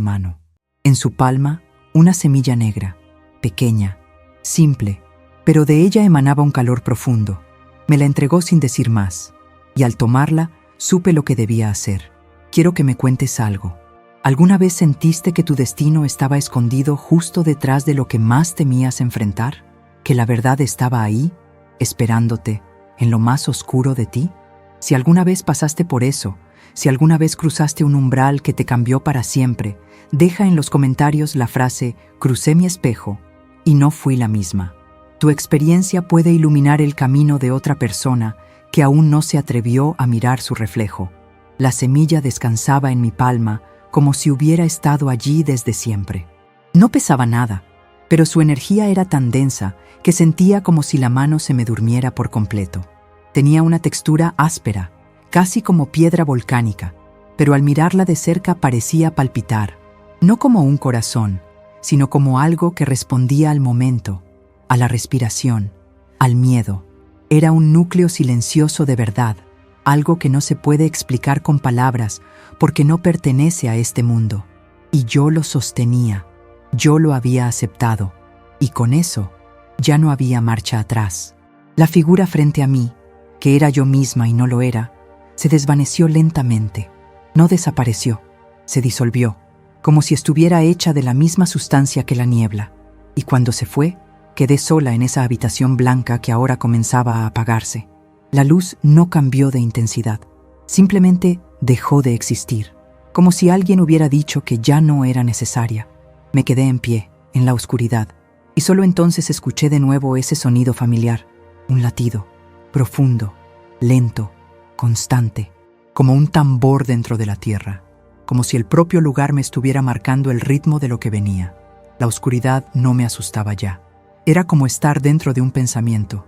mano. En su palma, una semilla negra, pequeña, simple, pero de ella emanaba un calor profundo. Me la entregó sin decir más, y al tomarla, supe lo que debía hacer. «Quiero que me cuentes algo. ¿Alguna vez sentiste que tu destino estaba escondido justo detrás de lo que más temías enfrentar? ¿Que la verdad estaba ahí, esperándote, en lo más oscuro de ti? Si alguna vez pasaste por eso, si alguna vez cruzaste un umbral que te cambió para siempre, deja en los comentarios la frase «Crucé mi espejo y no fui la misma». Tu experiencia puede iluminar el camino de otra persona que aún no se atrevió a mirar su reflejo. La semilla descansaba en mi palma como si hubiera estado allí desde siempre. No pesaba nada, pero su energía era tan densa que sentía como si la mano se me durmiera por completo. Tenía una textura áspera, casi como piedra volcánica, pero al mirarla de cerca parecía palpitar, no como un corazón, sino como algo que respondía al momento, a la respiración, al miedo. Era un núcleo silencioso de verdad, algo que no se puede explicar con palabras porque no pertenece a este mundo. Y yo lo sostenía, yo lo había aceptado, y con eso ya no había marcha atrás. La figura frente a mí, que era yo misma y no lo era, se desvaneció lentamente. No desapareció, se disolvió, como si estuviera hecha de la misma sustancia que la niebla. Y cuando se fue, quedé sola en esa habitación blanca que ahora comenzaba a apagarse. La luz no cambió de intensidad, simplemente dejó de existir, como si alguien hubiera dicho que ya no era necesaria. Me quedé en pie, en la oscuridad, y solo entonces escuché de nuevo ese sonido familiar, un latido, profundo, lento, constante, como un tambor dentro de la tierra, como si el propio lugar me estuviera marcando el ritmo de lo que venía. La oscuridad no me asustaba ya. Era como estar dentro de un pensamiento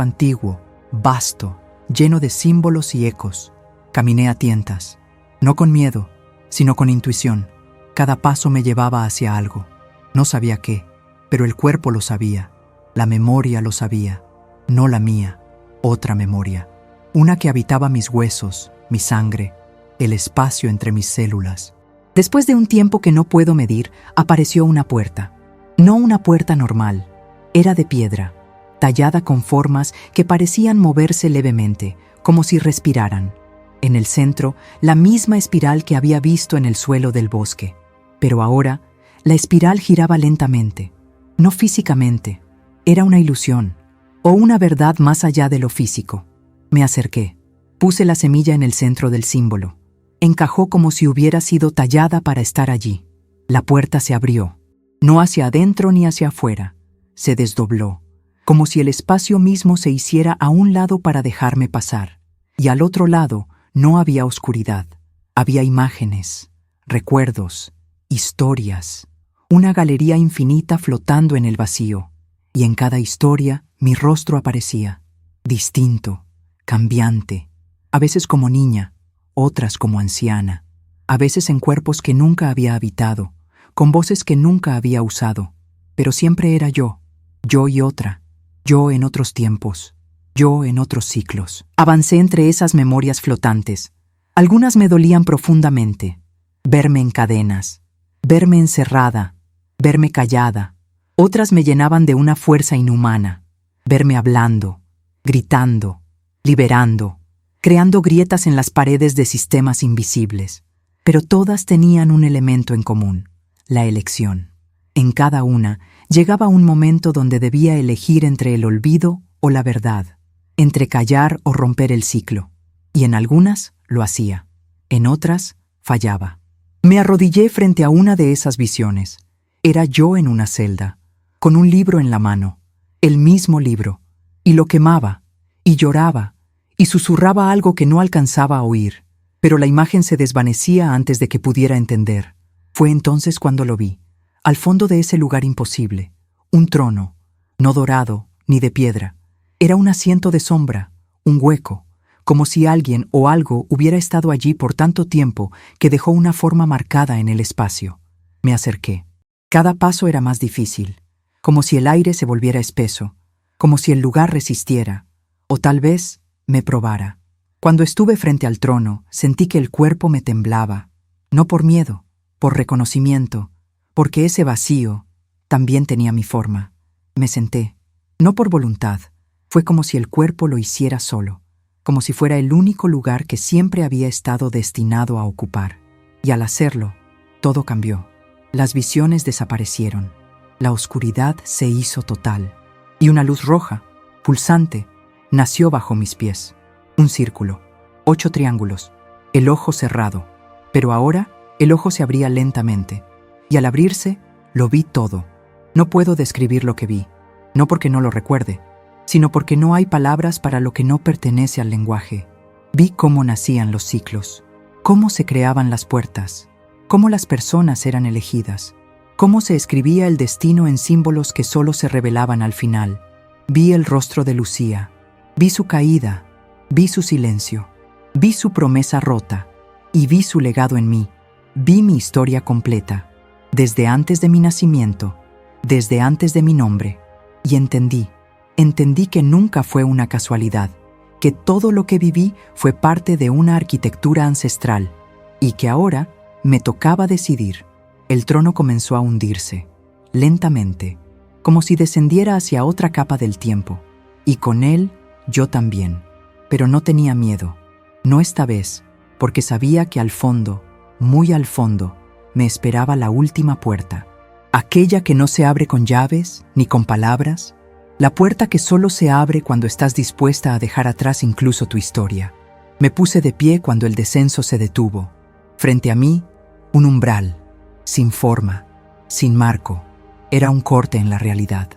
antiguo, vasto, lleno de símbolos y ecos. Caminé a tientas, no con miedo, sino con intuición. Cada paso me llevaba hacia algo. No sabía qué, pero el cuerpo lo sabía, la memoria lo sabía, no la mía, otra memoria. Una que habitaba mis huesos, mi sangre, el espacio entre mis células. Después de un tiempo que no puedo medir, apareció una puerta. No una puerta normal, era de piedra, tallada con formas que parecían moverse levemente, como si respiraran. En el centro, la misma espiral que había visto en el suelo del bosque. Pero ahora, la espiral giraba lentamente, no físicamente. Era una ilusión, o una verdad más allá de lo físico. Me acerqué, puse la semilla en el centro del símbolo. Encajó como si hubiera sido tallada para estar allí. La puerta se abrió, no hacia adentro ni hacia afuera. Se desdobló, como si el espacio mismo se hiciera a un lado para dejarme pasar. Y al otro lado no había oscuridad. Había imágenes, recuerdos, historias. Una galería infinita flotando en el vacío. Y en cada historia mi rostro aparecía, distinto, cambiante, a veces como niña, otras como anciana, a veces en cuerpos que nunca había habitado, con voces que nunca había usado, pero siempre era yo y otra, yo en otros tiempos, yo en otros ciclos. Avancé entre esas memorias flotantes. Algunas me dolían profundamente, verme en cadenas, verme encerrada, verme callada. Otras me llenaban de una fuerza inhumana, verme hablando, gritando, liberando, creando grietas en las paredes de sistemas invisibles. Pero todas tenían un elemento en común, la elección. En cada una llegaba un momento donde debía elegir entre el olvido o la verdad, entre callar o romper el ciclo. Y en algunas lo hacía, en otras fallaba. Me arrodillé frente a una de esas visiones. Era yo en una celda, con un libro en la mano, el mismo libro, y lo quemaba, y lloraba, y susurraba algo que no alcanzaba a oír, pero la imagen se desvanecía antes de que pudiera entender. Fue entonces cuando lo vi, al fondo de ese lugar imposible, un trono, no dorado ni de piedra. Era un asiento de sombra, un hueco, como si alguien o algo hubiera estado allí por tanto tiempo que dejó una forma marcada en el espacio. Me acerqué. Cada paso era más difícil, como si el aire se volviera espeso, como si el lugar resistiera, o tal vez me probara. Cuando estuve frente al trono, sentí que el cuerpo me temblaba, no por miedo, por reconocimiento, porque ese vacío también tenía mi forma. Me senté, no por voluntad, fue como si el cuerpo lo hiciera solo, como si fuera el único lugar que siempre había estado destinado a ocupar. Y al hacerlo, todo cambió. Las visiones desaparecieron. La oscuridad se hizo total, y una luz roja, pulsante, nació bajo mis pies. Un círculo, 8 triángulos, el ojo cerrado. Pero ahora el ojo se abría lentamente, y al abrirse, lo vi todo. No puedo describir lo que vi, no porque no lo recuerde, sino porque no hay palabras para lo que no pertenece al lenguaje. Vi cómo nacían los ciclos, cómo se creaban las puertas, cómo las personas eran elegidas, cómo se escribía el destino en símbolos que solo se revelaban al final. Vi el rostro de Lucía, vi su caída, vi su silencio, vi su promesa rota y vi su legado en mí. Vi mi historia completa, desde antes de mi nacimiento, desde antes de mi nombre, y entendí que nunca fue una casualidad, que todo lo que viví fue parte de una arquitectura ancestral y que ahora me tocaba decidir. El trono comenzó a hundirse, lentamente, como si descendiera hacia otra capa del tiempo, y con él yo también. Pero no tenía miedo, no esta vez, porque sabía que al fondo, muy al fondo, me esperaba la última puerta, aquella que no se abre con llaves ni con palabras, la puerta que solo se abre cuando estás dispuesta a dejar atrás incluso tu historia. Me puse de pie cuando el descenso se detuvo. Frente a mí, un umbral, sin forma, sin marco. Era un corte en la realidad,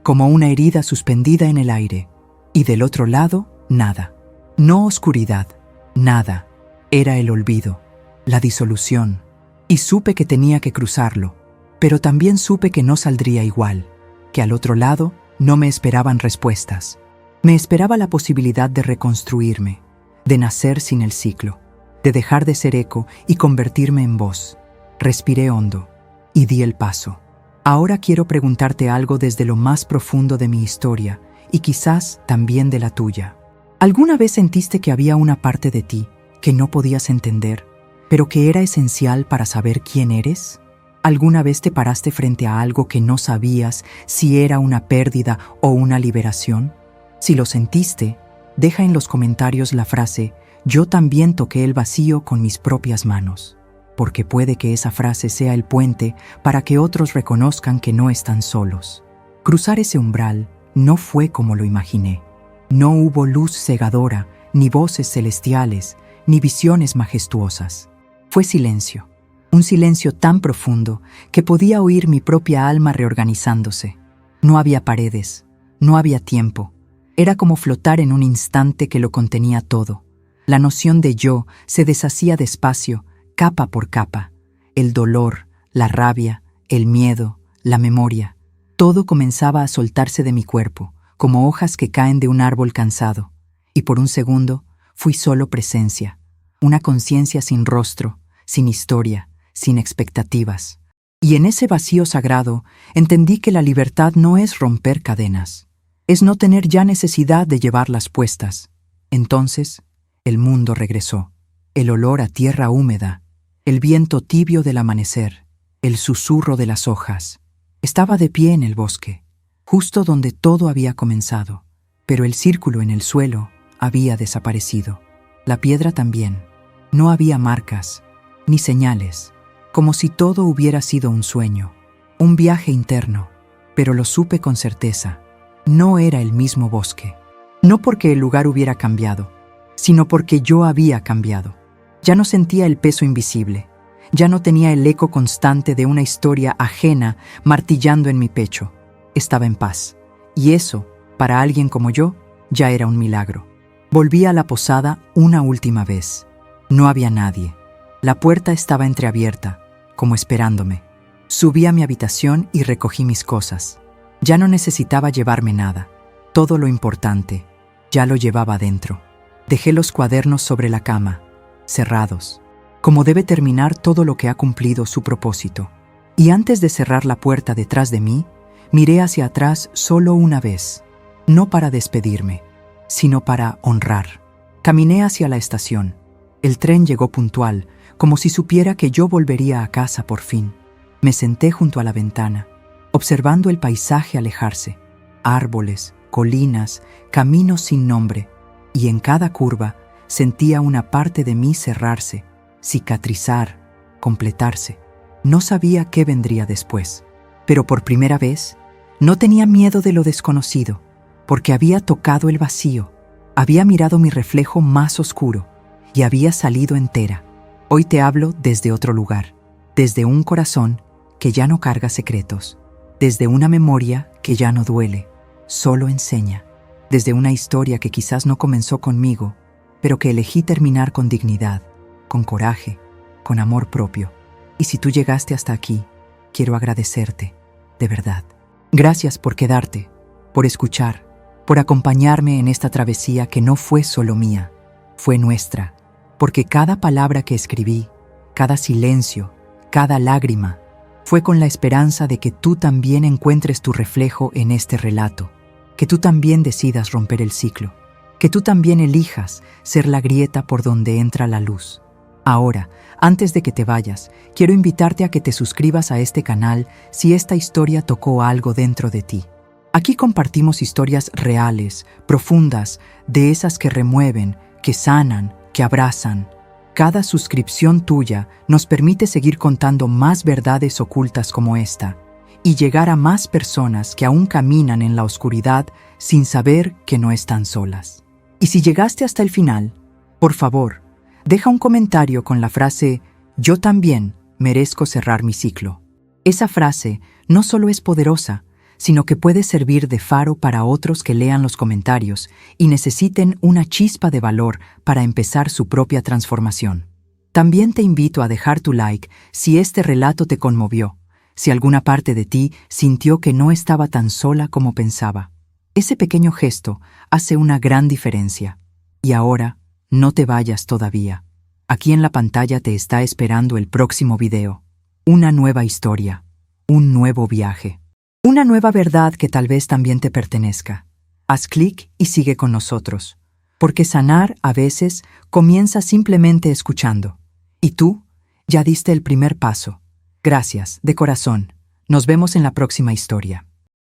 como una herida suspendida en el aire. Y del otro lado, nada. No oscuridad, nada. Era el olvido, la disolución. Y supe que tenía que cruzarlo, pero también supe que no saldría igual, que al otro lado no me esperaban respuestas. Me esperaba la posibilidad de reconstruirme, de nacer sin el ciclo, de dejar de ser eco y convertirme en voz. Respiré hondo y di el paso. Ahora quiero preguntarte algo desde lo más profundo de mi historia y quizás también de la tuya. ¿Alguna vez sentiste que había una parte de ti que no podías entender, pero que era esencial para saber quién eres? ¿Alguna vez te paraste frente a algo que no sabías si era una pérdida o una liberación? Si lo sentiste, deja en los comentarios la frase «Yo también toqué el vacío con mis propias manos», porque puede que esa frase sea el puente para que otros reconozcan que no están solos. Cruzar ese umbral no fue como lo imaginé. No hubo luz cegadora, ni voces celestiales, ni visiones majestuosas. Fue silencio. Un silencio tan profundo que podía oír mi propia alma reorganizándose. No había paredes, no había tiempo. Era como flotar en un instante que lo contenía todo. La noción de yo se deshacía despacio, capa por capa. El dolor, la rabia, el miedo, la memoria. Todo comenzaba a soltarse de mi cuerpo, como hojas que caen de un árbol cansado. Y por un segundo fui solo presencia. Una conciencia sin rostro, sin historia, sin expectativas. Y en ese vacío sagrado entendí que la libertad no es romper cadenas, es no tener ya necesidad de llevarlas puestas. Entonces, el mundo regresó, el olor a tierra húmeda, el viento tibio del amanecer, el susurro de las hojas. Estaba de pie en el bosque, justo donde todo había comenzado, pero el círculo en el suelo había desaparecido. La piedra también. No había marcas, ni señales, como si todo hubiera sido un sueño, un viaje interno, pero lo supe con certeza. No era el mismo bosque. No porque el lugar hubiera cambiado, sino porque yo había cambiado. Ya no sentía el peso invisible, ya no tenía el eco constante de una historia ajena martillando en mi pecho. Estaba en paz, y eso, para alguien como yo, ya era un milagro. Volví a la posada una última vez. No había nadie. La puerta estaba entreabierta, como esperándome. Subí a mi habitación y recogí mis cosas. Ya no necesitaba llevarme nada. Todo lo importante, ya lo llevaba adentro. Dejé los cuadernos sobre la cama, cerrados, como debe terminar todo lo que ha cumplido su propósito. Y antes de cerrar la puerta detrás de mí, miré hacia atrás solo una vez, no para despedirme, sino para honrar. Caminé hacia la estación. El tren llegó puntual, como si supiera que yo volvería a casa por fin. Me senté junto a la ventana, observando el paisaje alejarse, árboles, colinas, caminos sin nombre, y en cada curva sentía una parte de mí cerrarse, cicatrizar, completarse. No sabía qué vendría después, pero por primera vez no tenía miedo de lo desconocido, porque había tocado el vacío, había mirado mi reflejo más oscuro y había salido entera. Hoy te hablo desde otro lugar, desde un corazón que ya no carga secretos, desde una memoria que ya no duele, solo enseña, desde una historia que quizás no comenzó conmigo, pero que elegí terminar con dignidad, con coraje, con amor propio. Y si tú llegaste hasta aquí, quiero agradecerte, de verdad. Gracias por quedarte, por escuchar, por acompañarme en esta travesía que no fue solo mía, fue nuestra, porque cada palabra que escribí, cada silencio, cada lágrima, fue con la esperanza de que tú también encuentres tu reflejo en este relato, que tú también decidas romper el ciclo, que tú también elijas ser la grieta por donde entra la luz. Ahora, antes de que te vayas, quiero invitarte a que te suscribas a este canal si esta historia tocó algo dentro de ti. Aquí compartimos historias reales, profundas, de esas que remueven, que sanan, que abrazan. Cada suscripción tuya nos permite seguir contando más verdades ocultas como esta y llegar a más personas que aún caminan en la oscuridad sin saber que no están solas. Y si llegaste hasta el final, por favor, deja un comentario con la frase «Yo también merezco cerrar mi ciclo». Esa frase no solo es poderosa, sino que puede servir de faro para otros que lean los comentarios y necesiten una chispa de valor para empezar su propia transformación. También te invito a dejar tu like si este relato te conmovió, si alguna parte de ti sintió que no estaba tan sola como pensaba. Ese pequeño gesto hace una gran diferencia. Y ahora, no te vayas todavía. Aquí en la pantalla te está esperando el próximo video. Una nueva historia, un nuevo viaje. Una nueva verdad que tal vez también te pertenezca. Haz clic y sigue con nosotros, porque sanar a veces comienza simplemente escuchando. Y tú ya diste el primer paso. Gracias, de corazón. Nos vemos en la próxima historia.